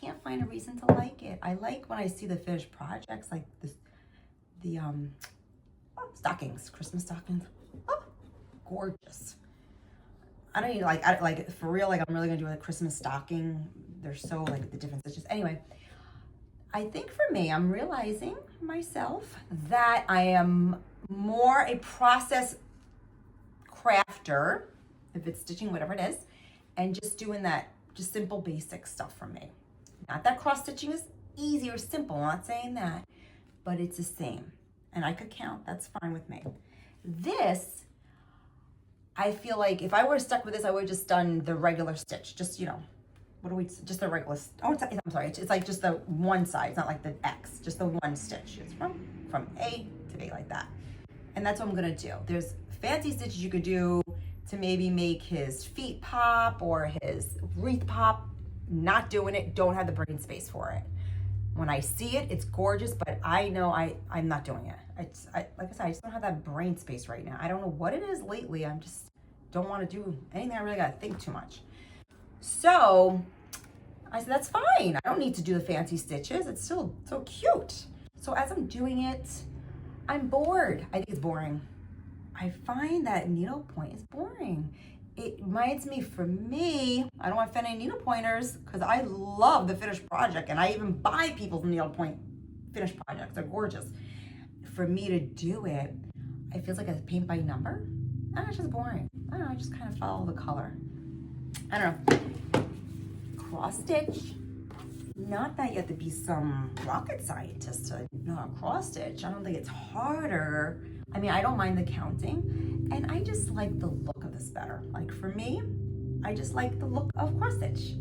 can't find a reason to like it. I like when I see the finished projects, like the stockings, Christmas stockings. Oh, gorgeous. I don't need like for real, like I'm really gonna do a Christmas stocking. They're so like the different stitches. Anyway, I think for me, I'm realizing myself that I am more a process crafter, if it's stitching, whatever it is, and just doing that, just simple basic stuff for me. Not that cross stitching is easy or simple, I'm not saying that, but it's the same. And I could count, that's fine with me. This, I feel like if I were stuck with this, I would have just done the regular stitch. Just, you know, just the regular, I'm sorry, it's like just the one side. It's not like the X, just the one stitch. It's from A to B like that. And that's what I'm gonna do. There's fancy stitches you could do to maybe make his feet pop or his wreath pop. Not doing it, don't have the brain space for it. When I see it, it's gorgeous, but I know I'm not doing it. Like I said, I just don't have that brain space right now. I don't know what it is lately. I'm just don't want to do anything. I really got to think too much. So I said, that's fine. I don't need to do the fancy stitches. It's still so cute. So as I'm doing it, I'm bored. I think it's boring. I find that needlepoint is boring. It reminds me, for me, I don't want to offend any needle pointers because I love the finished project and I even buy people's needlepoint finished projects. They're gorgeous. For me to do it, it feels like a paint by number. And it's just boring. I don't know, I just kind of follow the color. I don't know. Cross stitch. Not that you have to be some rocket scientist to know how to cross stitch. I don't think it's harder. I mean, I don't mind the counting, and I just like the look of this better. Like for me, I just like the look of cross stitch.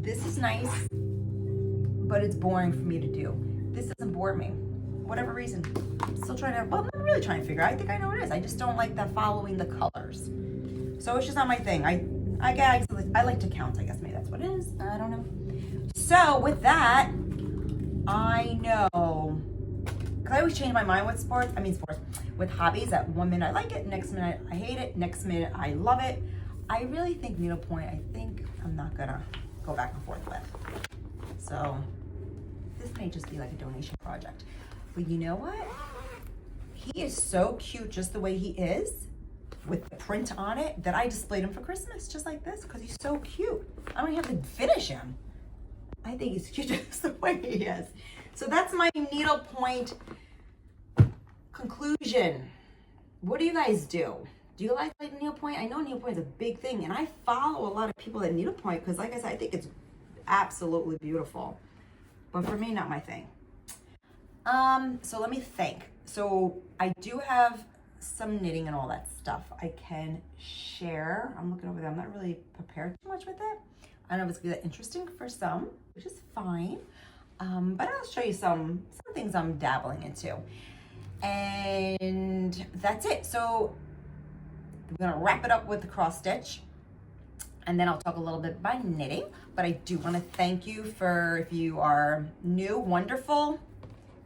This is nice, but it's boring for me to do. This doesn't bore me, whatever reason. I'm still trying to, well, I'm not really trying to figure out. I think I know what it is. I just don't like that following the colors. So it's just not my thing. I like to count, I guess maybe that's what it is. I don't know. So with that, I know, because I always change my mind with sports, with hobbies. At 1 minute I like it, next minute I hate it, next minute I love it. I really think needlepoint, I think I'm not gonna go back and forth with. So this may just be like a donation project. But you know what? He is so cute just the way he is, with the print on it, that I displayed him for Christmas just like this because he's so cute. I don't even have to finish him. I think he's cute just the way he is. So that's my needlepoint conclusion. What do you guys do? Do you like needlepoint? I know needlepoint is a big thing, and I follow a lot of people that needlepoint because, like I said, I think it's absolutely beautiful. But for me, not my thing. So let me think. So I do have some knitting and all that stuff I can share. I'm looking over there. I'm not really prepared too much with it. I don't know if it's gonna be that interesting for some, which is fine. But I'll show you some things I'm dabbling into. And that's it. So we're gonna wrap it up with the cross stitch. And then I'll talk a little bit about knitting. But I do wanna thank you for, if you are new, wonderful,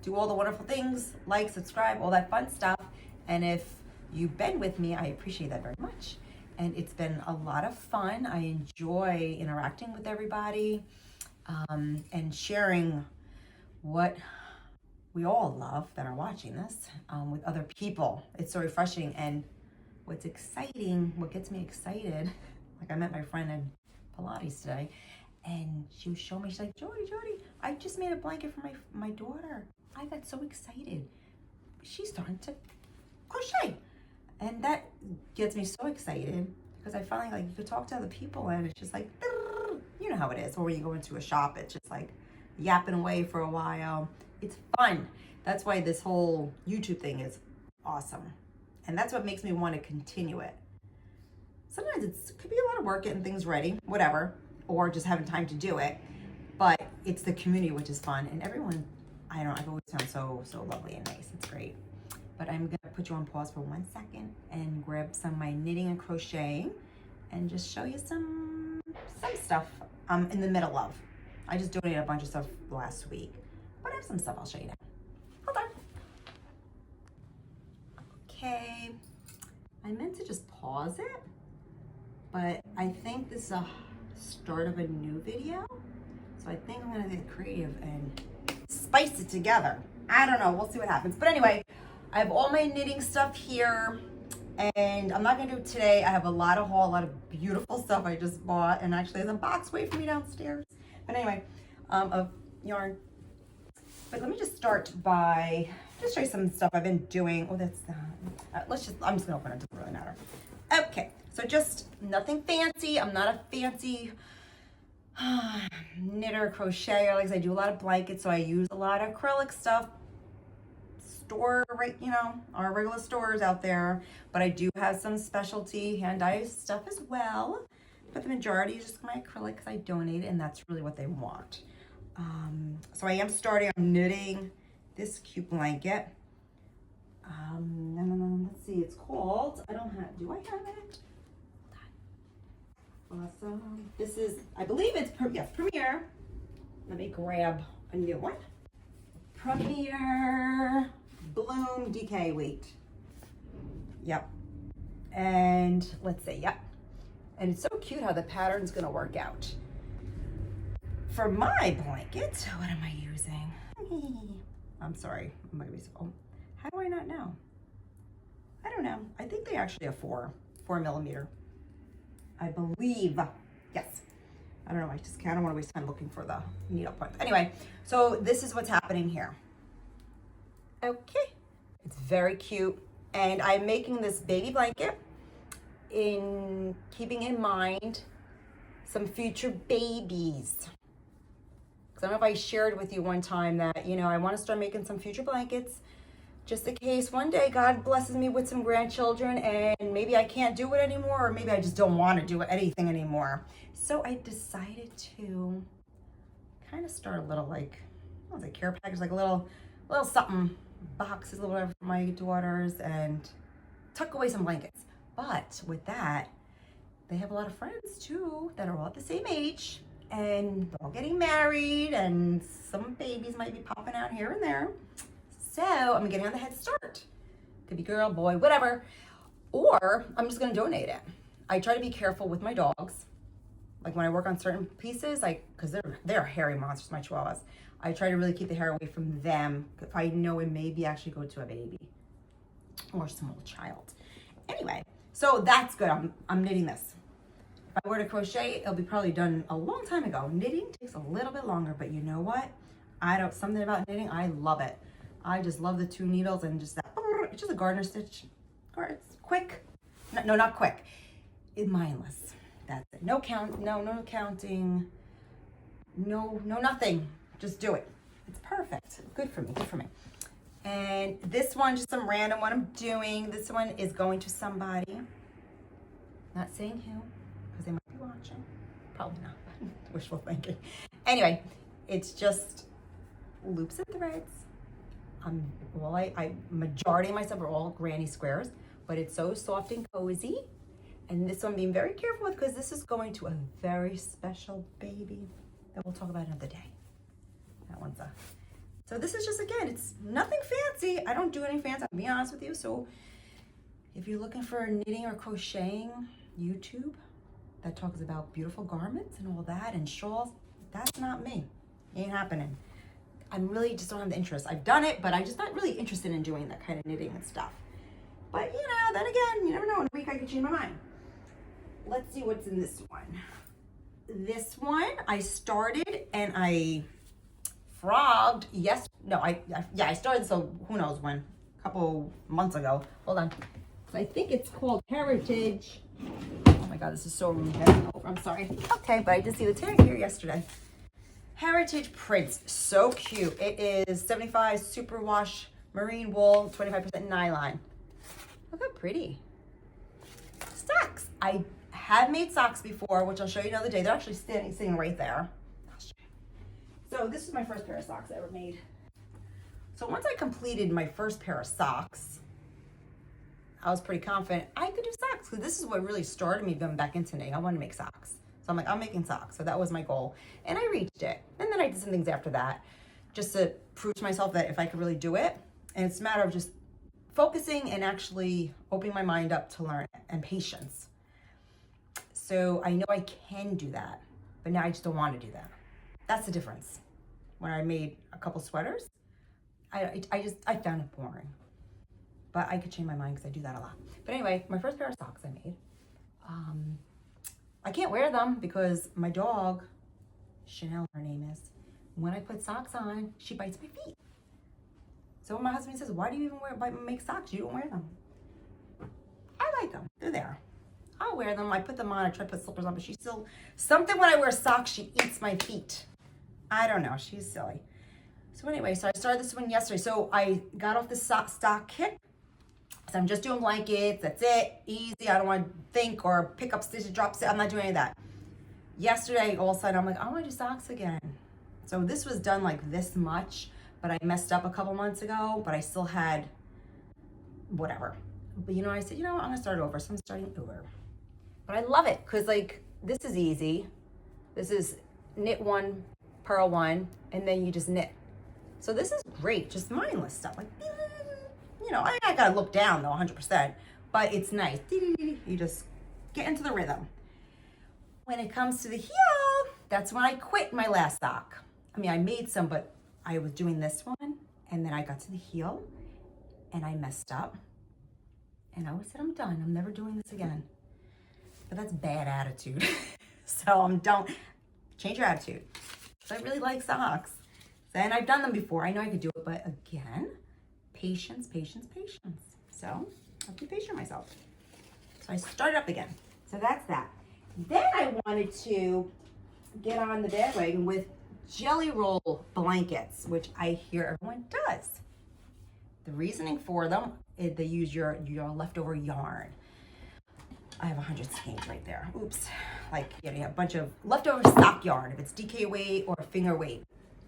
do all the wonderful things, like, subscribe, all that fun stuff. And if you've been with me, I appreciate that very much. And it's been a lot of fun. I enjoy interacting with everybody and sharing what we all love that are watching this with other people. It's so refreshing. And what's exciting, what gets me excited, like I met my friend in Pilates today, and she was showing me, she's like, Jody, I just made a blanket for my daughter. I got so excited. She's starting to crochet. And that gets me so excited because I finally, like, you could talk to other people and it's just like, you know how it is. Or when you go into a shop, it's just like yapping away for a while. It's fun. That's why this whole YouTube thing is awesome. And that's what makes me want to continue it. Sometimes it could be a lot of work getting things ready, whatever, or just having time to do it. But it's the community, which is fun. And everyone, I don't know, I've always found so lovely and nice. It's great. But I'm gonna put you on pause for 1 second and grab some of my knitting and crocheting and just show you some stuff I'm in the middle of. I just donated a bunch of stuff last week. But I have some stuff I'll show you now. Hold on. Okay, I meant to just pause it, but I think this is a start of a new video. So I think I'm gonna get creative and spice it together. I don't know, we'll see what happens. But anyway, I have all my knitting stuff here, and I'm not gonna do it today. I have a lot of haul, a lot of beautiful stuff I just bought, and actually there's a box waiting for me downstairs. But anyway, of yarn. But let me just start by just show you some stuff I've been doing. Oh, that's I'm just gonna open it, it doesn't really matter. Okay, so just nothing fancy. I'm not a fancy knitter, crocheter. Like I do a lot of blankets, so I use a lot of acrylic stuff. Right, you know, our regular stores out there, but I do have some specialty hand dyed stuff as well. But the majority is just my acrylic because I donate it, and that's really what they want. So I am starting on knitting this cute blanket. Let's see, it's called, do I have it? Awesome. This is, I believe it's, Premier. Let me grab a new one. Premier Bloom DK weight. Yep. And let's see, yep. And it's so cute how the pattern's gonna work out. For my blanket, what am I using? I'm sorry, I'm gonna be so, how do I not know? I don't know. I think they actually have 4 millimeter. I believe, yes. I don't know, I don't want to waste time looking for the needle point. Anyway, so this is what's happening here. Okay, it's very cute. And I'm making this baby blanket in keeping in mind some future babies. Because I don't know if I shared with you one time that, you know, I want to start making some future blankets just in case one day God blesses me with some grandchildren and maybe I can't do it anymore, or maybe I just don't want to do anything anymore. So I decided to kind of start a little, like, I don't know, care package, like a little something, boxes or whatever for my daughters, and tuck away some blankets. But with that, they have a lot of friends too that are all at the same age, and they're all getting married, and some babies might be popping out here and there. So I'm getting on the head start. Could be girl, boy, whatever. Or I'm just gonna donate it. I try to be careful with my dogs. Like when I work on certain pieces, because they're hairy monsters, my chihuahuas. I try to really keep the hair away from them if I know it maybe actually go to a baby or a small child. Anyway, so that's good. I'm knitting this. If I were to crochet, it'll be probably done a long time ago. Knitting takes a little bit longer, but you know what? Something about knitting, I love it. I just love the 2 needles and just that, it's just a garter stitch. It's quick. No, not quick. It's mindless. That's it. No counting, no nothing. Just do it. It's perfect. Good for me, good for me. And this one, just some random one I'm doing. This one is going to somebody. Not saying who, because they might be watching. Probably not. Wishful thinking. Anyway, it's just loops and threads. Majority of my stuff are all granny squares, but it's so soft and cozy. And this one I'm being very careful with because this is going to a very special baby that we'll talk about another day. That one's so this is just, again, it's nothing fancy. I don't do any fancy, I'll be honest with you. So if you're looking for a knitting or crocheting YouTube that talks about beautiful garments and all that and shawls, that's not me. Ain't happening. I'm really just don't have the interest. I've done it, but I'm just not really interested in doing that kind of knitting and stuff. But you know, then again, you never know. In a week I could change my mind. Let's see what's in this one. This one I started and I frogged. I started, so who knows when? A couple months ago. Hold on. I think it's called Heritage. Oh my God, this is so rude. I'm sorry. Okay, but I did see the tag here yesterday. Heritage Prints, so cute. It is 75 superwash marine wool, 25% nylon. Look how pretty. Socks. I have made socks before, which I'll show you another day. They're actually sitting right there. So this is my first pair of socks I ever made. So once I completed my first pair of socks, I was pretty confident I could do socks, because this is what really started me going back into knitting. I wanted to make socks. So I'm like, I'm making socks. So that was my goal. And I reached it. And then I did some things after that. just to prove to myself that if I could really do it. And it's a matter of just focusing and actually opening my mind up to learn it, and patience. So I know I can do that, but now I just don't want to do that. That's the difference. When I made a couple sweaters, I found it boring. But I could change my mind because I do that a lot. But anyway, my first pair of socks I made. I can't wear them because my dog, Chanel her name is, when I put socks on, she bites my feet. So my husband says, why do you even make socks? You don't wear them. I like them. They're there. I'll wear them. I put them on. I try to put slippers on, but she's still, something when I wear socks, she eats my feet. I don't know. She's silly. So anyway, so I started this one yesterday. So I got off the stock kit. So I'm just doing blankets. That's it. Easy. I don't want to think or pick up stitches, drop stitches. I'm not doing any of that. Yesterday, all of a sudden, I'm like, I want to do socks again. So this was done like this much, but I messed up a couple months ago, but I still had whatever. But you know, I said, you know what? I'm going to start over. So I'm starting over. But I love it because like this is easy. This is knit one, purl one, and then you just knit. So this is great, just mindless stuff. Like, you know, I gotta look down though, 100%, but it's nice. You just get into the rhythm. When it comes to the heel, that's when I quit my last sock. I mean, I made some, but I was doing this one, and then I got to the heel, and I messed up. And I always said, I'm done. I'm never doing this again. But that's bad attitude. So I'm done. Change your attitude. So I really like socks. And I've done them before. I know I could do it, but again, patience, patience, patience. So I'll be patient with myself. So I started up again. So that's that. Then I wanted to get on the bandwagon with jelly roll blankets, which I hear everyone does. The reasoning for them is they use your leftover yarn. I have 100 skeins right there. Oops. Like, you have a bunch of leftover stock yarn, if it's DK weight or finger weight.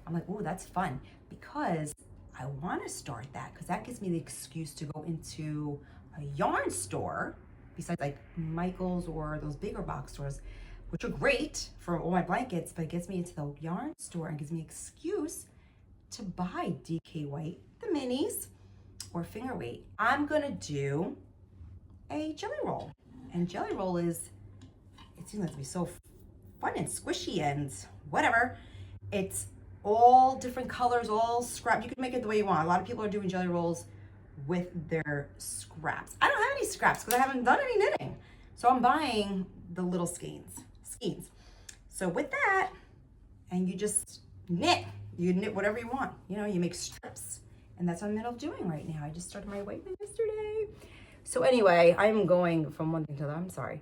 I'm like, oh, that's fun, because I want to start that, because that gives me the excuse to go into a yarn store, besides like Michael's or those bigger box stores, which are great for all my blankets, but it gets me into the yarn store and gives me an excuse to buy DK weight, the minis, or finger weight. I'm going to do a jelly roll. And jelly roll is, it seems like to be so fun and squishy and whatever. It's all different colors, all scrap. You can make it the way you want. A lot of people are doing jelly rolls with their scraps. I don't have any scraps because I haven't done any knitting. So I'm buying the little skeins. So with that, and you just knit. You knit whatever you want. You know, you make strips. And that's what I'm in the middle of doing right now. I just started my weight yesterday. So anyway, I'm going from one thing to the other. I'm sorry.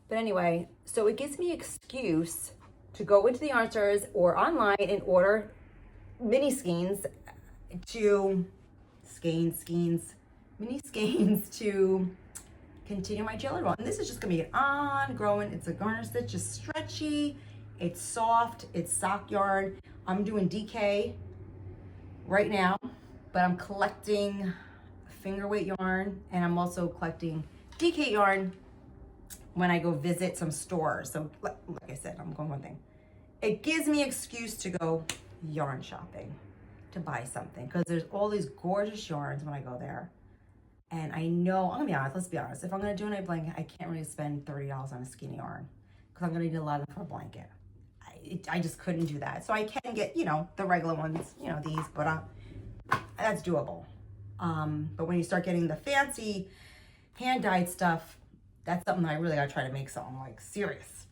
But anyway, so it gives me an excuse to go into the yarn stores or online and order mini skeins mini skeins to continue my jelly roll. And this is just gonna be on-growing. It's a garter stitch, just stretchy. It's soft, it's sock yarn. I'm doing DK right now, but I'm collecting finger weight yarn, and I'm also collecting DK yarn when I go visit some stores. So like I said, I'm going one thing. It gives me an excuse to go yarn shopping, to buy something, because there's all these gorgeous yarns when I go there. And I know, I'm gonna be honest, let's be honest, if I'm gonna do a night blanket, I can't really spend $30 on a skinny yarn, because I'm gonna need a lot of them for a blanket. I just couldn't do that. So I can get, you know, the regular ones, you know, these, but that's doable. But when you start getting the fancy hand-dyed stuff, that's something that I really gotta try to make something like serious.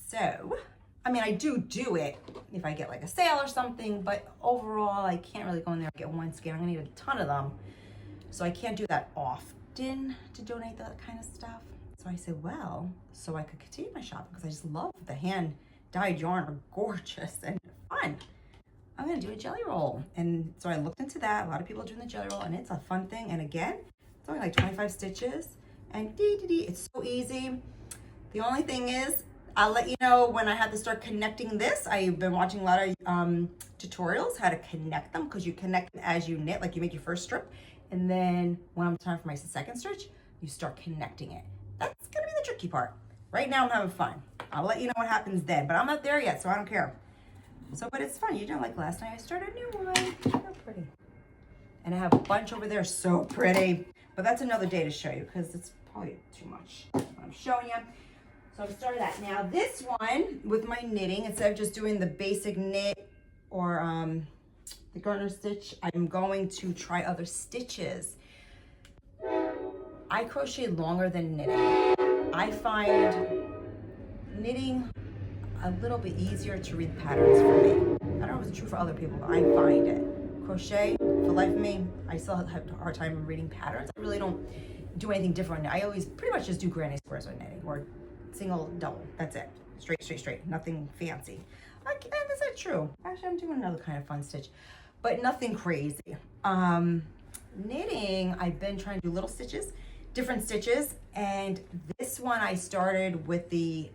So, I mean, I do it if I get like a sale or something, but overall, I can't really go in there and get one skein. I'm gonna need a ton of them. So I can't do that often to donate that kind of stuff. So I said, well, so I could continue my shopping, because I just love the hand-dyed yarn, are gorgeous and fun. I'm gonna do a jelly roll. And so I looked into that. A lot of people are doing the jelly roll, and it's a fun thing. And again, it's only like 25 stitches, and it's so easy. The only thing is, I'll let you know when I have to start connecting this. I've been watching a lot of tutorials how to connect them, because you connect them as you knit, like you make your first strip, and then when I'm time for my second stitch, you start connecting it. That's gonna be the tricky part. Right now I'm having fun. I'll let you know what happens then, but I'm not there yet, so I don't care. So, but it's fun. You know, like last night I started a new one. So pretty. And I have a bunch over there, so pretty. But that's another day to show you because it's probably too much what I'm showing you. So I've started that. Now this one with my knitting, instead of just doing the basic knit or the garter stitch, I'm going to try other stitches. I crochet longer than knitting. I find knitting a little bit easier to read patterns for me. I don't know if it's true for other people, but I find it. Crochet, for the life of me, I still have a hard time reading patterns. I really don't do anything different. I always pretty much just do granny squares with knitting or single, double. That's it. Straight, straight, straight. Nothing fancy. That's not true. Actually, I'm doing another kind of fun stitch, but nothing crazy. Knitting, I've been trying to do little stitches, different stitches, and this one I started with the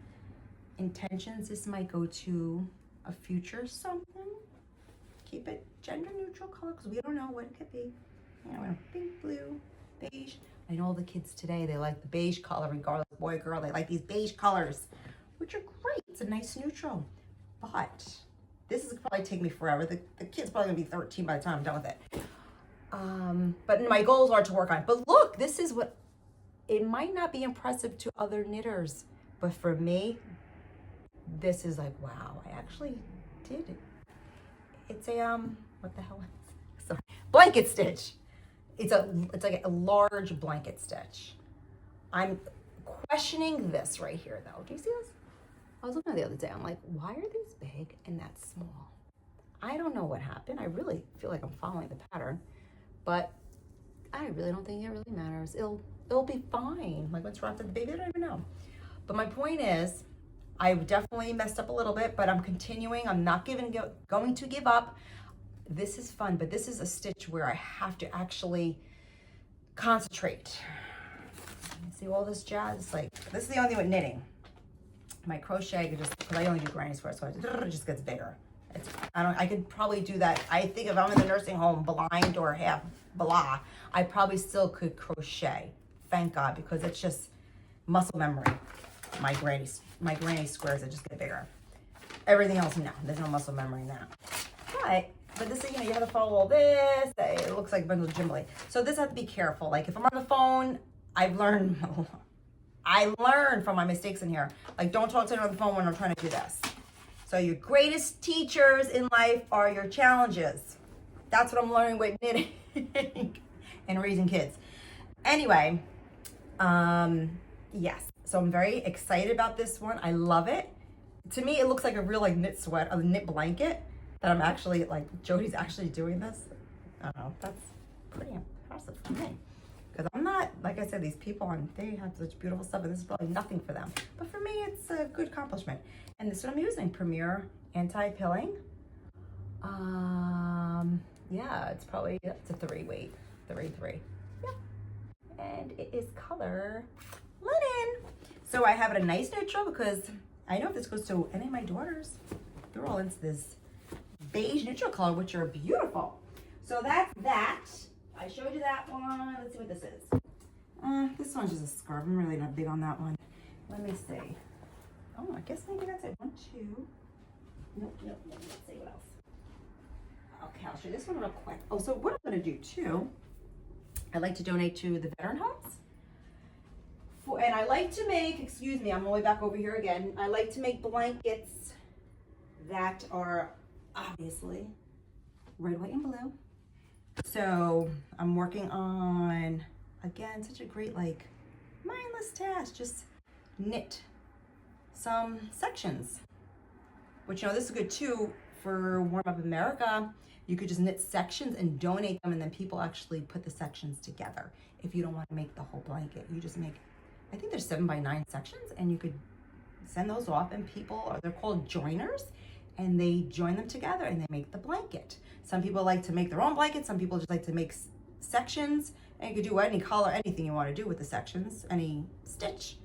intentions. This might go to a future something. Keep it gender neutral color because we don't know what it could be. You know, pink, blue, beige. I know all the kids today, they like the beige color, regardless of boy or girl. They like these beige colors, which are great. It's a nice neutral. But this is probably take me forever. The kid's probably gonna be 13 by the time I'm done with it. But my goals are to work on it. But look, this is what, it might not be impressive to other knitters, but for me, this is like, wow, I actually did it. It's a, what the hell is it? Sorry, blanket stitch. It's like a large blanket stitch. I'm questioning this right here though. Do you see this? I was looking at it the other day. I'm like, why are these big and that small? I don't know what happened. I really feel like I'm following the pattern, but I really don't think it really matters. It'll be fine. Like what's wrong with the baby? I don't even know. But my point is, I definitely messed up a little bit, but I'm continuing. I'm not going to give up. This is fun, but this is a stitch where I have to actually concentrate. See all this jazz? Like, this is the only thing with knitting. My crochet, because I only do granny squares, so it just gets bigger. I could probably do that. I think if I'm in the nursing home blind or half blah, I probably still could crochet. Thank God, because it's just muscle memory. My granny squares that just get bigger. Everything else, no. There's no muscle memory now. But this is, you have to follow all this. It looks like a bundle of Jimbly. So this I have to be careful. Like if I'm on the phone, I learned from my mistakes in here. Like don't talk to me on the phone when I'm trying to do this. So your greatest teachers in life are your challenges. That's what I'm learning with knitting and raising kids. Anyway, yes. So I'm very excited about this one. I love it. To me, it looks like a real like knit sweat, a knit blanket that I'm actually like, Jody's actually doing this. I don't know, that's pretty impressive for me. Because I'm not, like I said, these people, they have such beautiful stuff and this is probably nothing for them. But for me, it's a good accomplishment. And this is what I'm using, Premier Anti-Pilling. Yeah, it's probably, it's a 3 weight, 3. Yeah. And it is color linen. So I have it a nice neutral because I know if this goes to any of my daughters, they're all into this beige neutral color, which are beautiful. So that's that. I showed you that one. Let's see what this is. This one's just a scarf. I'm really not big on that one. Let me see. Oh, I guess maybe that's it. 1, 2. Nope. Let's see what else. Okay, I'll show you this one real quick. Oh, so what I'm going to do too, I like to donate to the veteran homes. And I like to make, excuse me, I'm all the way back over here again. I like to make blankets that are obviously red, white, and blue. So I'm working on, again, such a great, like, mindless task. Just knit some sections, which, this is good too for Warm Up America. You could just knit sections and donate them, and then people actually put the sections together. If you don't want to make the whole blanket, you just make, I think there's 7 by 9 sections, and you could send those off, and they're called joiners, and they join them together and they make the blanket. Some people like to make their own blankets. Some people just like to make sections, and you could do any color, anything you want to do with the sections, any stitch.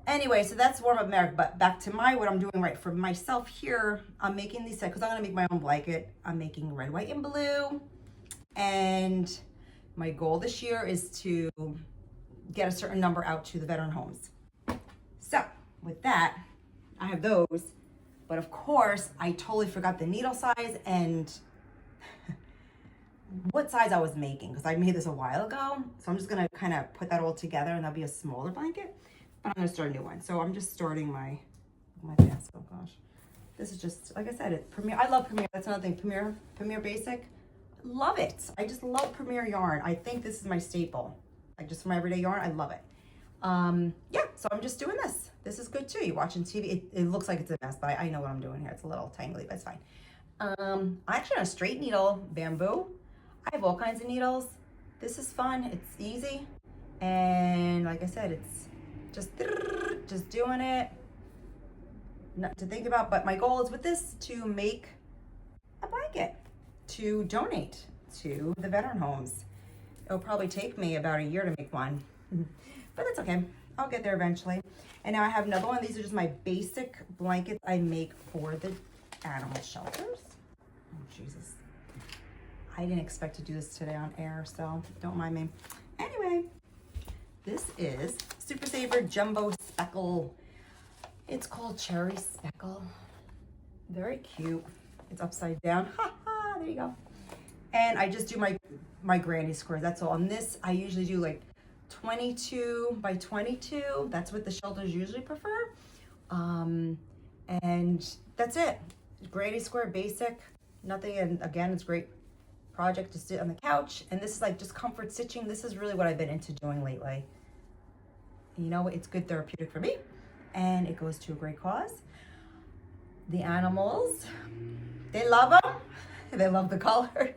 Anyway, so that's Warm Up America, but back to what I'm doing right for myself here. I'm making these because I'm gonna make my own blanket. I'm making red, white, and blue. And my goal this year is to get a certain number out to the veteran homes. So with that, I have those. But of course, I totally forgot the needle size and what size I was making, because I made this a while ago. So I'm just gonna kind of put that all together and that'll be a smaller blanket, but I'm gonna start a new one. So I'm just starting my pants. Oh gosh. This is just, like I said, it's Premier. I love Premier. That's another thing. Premier Basic. Love it. I just love Premier yarn. I think this is my staple. Like just for my everyday yarn, I love it. Yeah, so I'm just doing this. This is good too. You're watching TV. It looks like it's a mess, but I know what I'm doing here. It's a little tangly, but it's fine. I'm actually on a straight needle, bamboo. I have all kinds of needles. This is fun. It's easy. And like I said, it's just doing it. Not to think about, but my goal is with this to make a blanket to donate to the veteran homes. It'll probably take me about a year to make one, but that's okay. I'll get there eventually. And now I have another one. These are just my basic blankets I make for the animal shelters. Oh, Jesus. I didn't expect to do this today on air, so don't mind me. Anyway, this is Super Saver Jumbo Speckle. It's called Cherry Speckle. Very cute. It's upside down. Ha ha, there you go. And I just do my granny squares. That's all. On this, I usually do like 22 by 22. That's what the shelters usually prefer. And that's it. Granny square, basic, nothing. And again, it's a great project to sit on the couch. And this is like just comfort stitching. This is really what I've been into doing lately. You know, it's good therapeutic for me, and it goes to a great cause. The animals, they love them. They love the colors.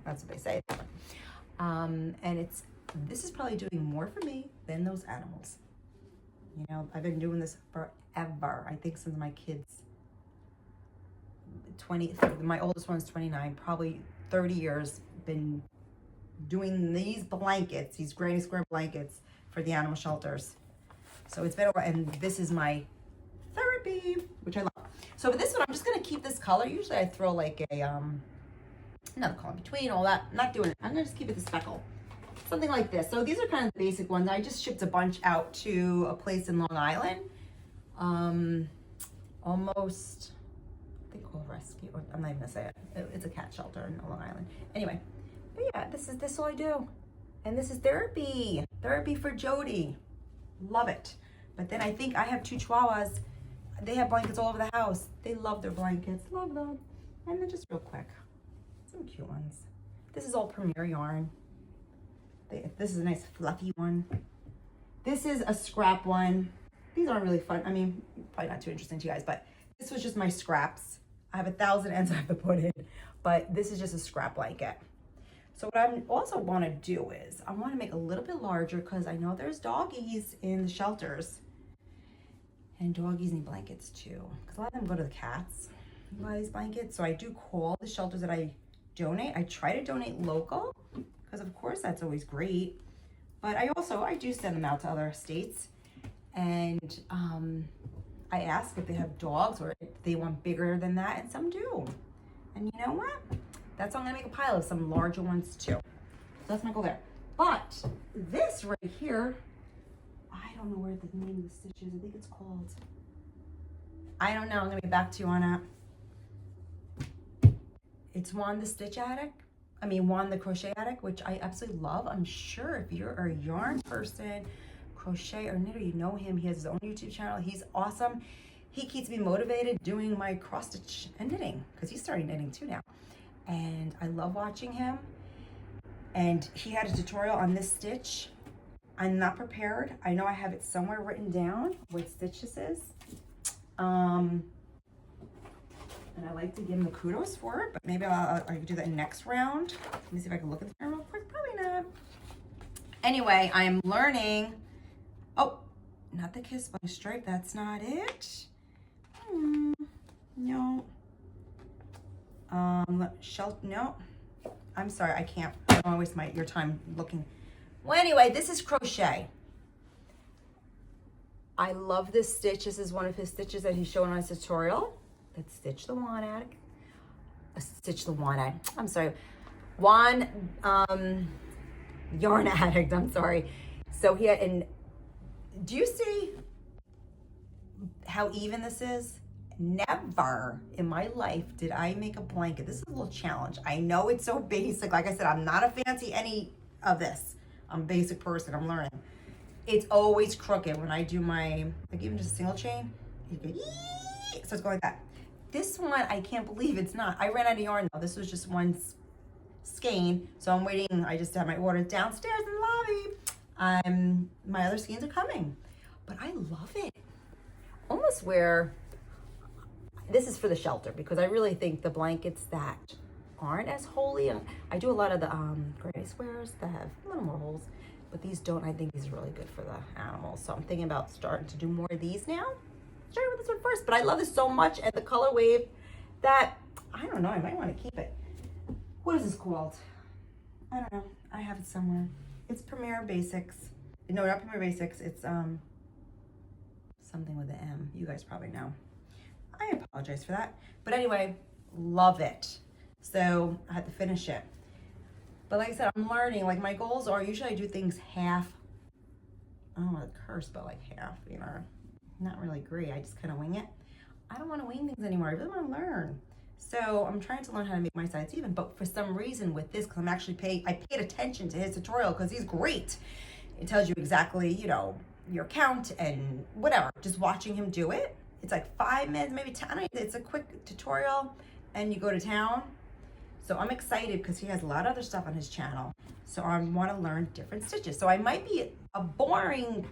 That's what they say. And this is probably doing more for me than those animals. You know, I've been doing this forever. I think since my kids, my oldest one's 29, probably 30 years, been doing these blankets, these granny square blankets for the animal shelters. So it's been over, and this is my therapy, which I love. So with this one, I'm just gonna keep this color. Usually I throw like a, another color in between, all that. I'm not doing it. I'm gonna just keep it the speckle. Something like this. So these are kind of the basic ones. I just shipped a bunch out to a place in Long Island. Almost, I think called Rescue, or I'm not even gonna say it. It's a cat shelter in Long Island. Anyway, but yeah, this is all I do. And this is therapy. Therapy for Jody. Love it. But then I think I have 2 Chihuahuas. They have blankets all over the house. They love their blankets. Love them. And then just real quick, some cute ones. This is all Premier yarn. This is a nice fluffy one. This is a scrap one. These aren't really fun. I mean, probably not too interesting to you guys, but this was just my scraps. I have 1,000 ends I have to put in, but this is just a scrap blanket. So what I also want to do is I want to make a little bit larger, because I know there's doggies in the shelters, and doggies need blankets too, because a lot of them go to the cats who buy these blankets. So I do call the shelters that I donate. I try to donate local, because of course that's always great, but I do send them out to other states, and I ask if they have dogs or if they want bigger than that, and some do. And you know what? That's why I'm gonna make a pile of some larger ones too. So that's my goal there. But this right here, I don't know where the name of the stitch is. I think it's called, I don't know. I'm gonna get back to you on that. It's Juan the Stitch Addict. I mean, Juan the Crochet Addict, which I absolutely love. I'm sure if you're a yarn person, crochet or knitter, you know him. He has his own YouTube channel. He's awesome. He keeps me motivated doing my cross stitch and knitting, because he's starting knitting too now. And I love watching him. And he had a tutorial on this stitch. I'm not prepared. I know I have it somewhere written down what stitch this is. And I like to give him the kudos for it, but maybe I can do that next round. Let me see if I can look at the camera real quick. Probably not. Anyway, I am learning. Oh, not the Kiss by Stripe. That's not it. No. No. I'm sorry, I can't. I don't want to waste your time looking. Well, anyway, this is crochet. I love this stitch. This is one of his stitches that he's showing on his tutorial. Let's stitch the Juan Addict. Stitch the Juan Addict. I'm sorry. Juan Yarn Addict. I'm sorry. So he had, and do you see how even this is? never in my life did I make a blanket. This is a little challenge. I know it's so basic. Like I said, I'm not a fancy any of this. I'm a basic person. I'm learning. It's always crooked when I do my, like even just a single chain. You go, so it's going like that. This one, I can't believe it's not. I ran out of yarn though. This was just one skein. So I'm waiting. I just have my orders downstairs in the lobby. My other skeins are coming. But I love it. Almost where, this is for the shelter because I really think the blankets that aren't as holey. I do a lot of the gray squares that have a little more holes, but these don't. I think these are really good for the animals. So I'm thinking about starting to do more of these now. Started with this one first, but I love this so much and the color wave that, I don't know, I might want to keep it. What is this called? I don't know. I have it somewhere. It's Premier Basics. No, not Premier Basics. It's something with an M. You guys probably know. I apologize for that. But anyway, love it. So I had to finish it. But like I said, I'm learning. Like my goals are usually I do things half. I don't want to curse, but like half, you know, not really great. I just kind of wing it. I don't want to wing things anymore. I really want to learn. So I'm trying to learn how to make my sides even. But for some reason with this, because I'm actually I paid attention to his tutorial because he's great. It tells you exactly, you know, your count and whatever. Just watching him do it. It's like 5 minutes, maybe 10. It's a quick tutorial and you go to town. So I'm excited because he has a lot of other stuff on his channel. So I want to learn different stitches. So I might be a boring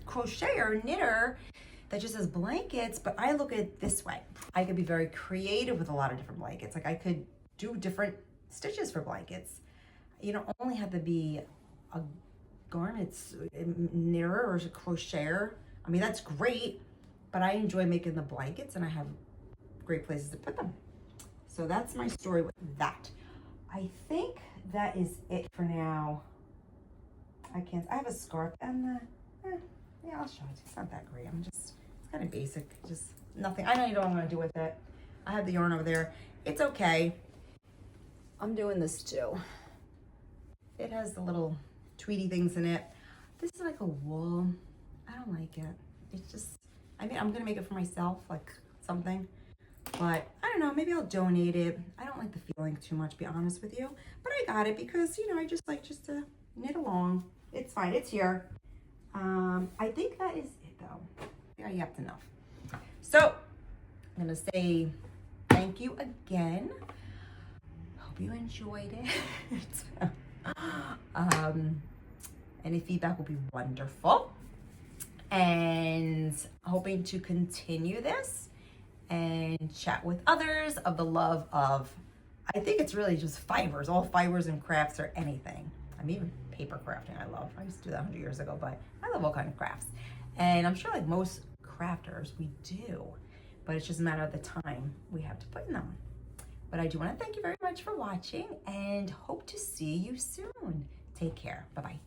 crocheter, knitter that just has blankets, but I look at it this way. I could be very creative with a lot of different blankets. Like I could do different stitches for blankets. You don't only have to be a garments knitter or a crocheter. I mean, that's great, but I enjoy making the blankets and I have great places to put them. So that's my story with that. I think that is it for now. I have a scarf and yeah, I'll show it. It's not that great. It's kind of basic, just nothing. I don't know what I'm gonna do with it. I have the yarn over there. It's okay. I'm doing this too. It has the little tweety things in it. This is like a wool. I don't like it. It's just, I mean, I'm gonna make it for myself, like something. But I don't know, maybe I'll donate it. I don't like the feeling too much, to be honest with you. But I got it because, you know, I just like to knit along. It's fine, it's here. I think that is it though. I yapped enough. So I'm gonna say thank you again. Hope you enjoyed it. Any feedback will be wonderful. And hoping to continue this and chat with others of the love of, I think it's really just fibers, all fibers and crafts or anything. I'm even paper crafting I love. I used to do that 100 years ago, but I love all kinds of crafts. And I'm sure like most crafters, we do, but it's just a matter of the time we have to put in them. But I do want to thank you very much for watching and hope to see you soon. Take care. Bye-bye.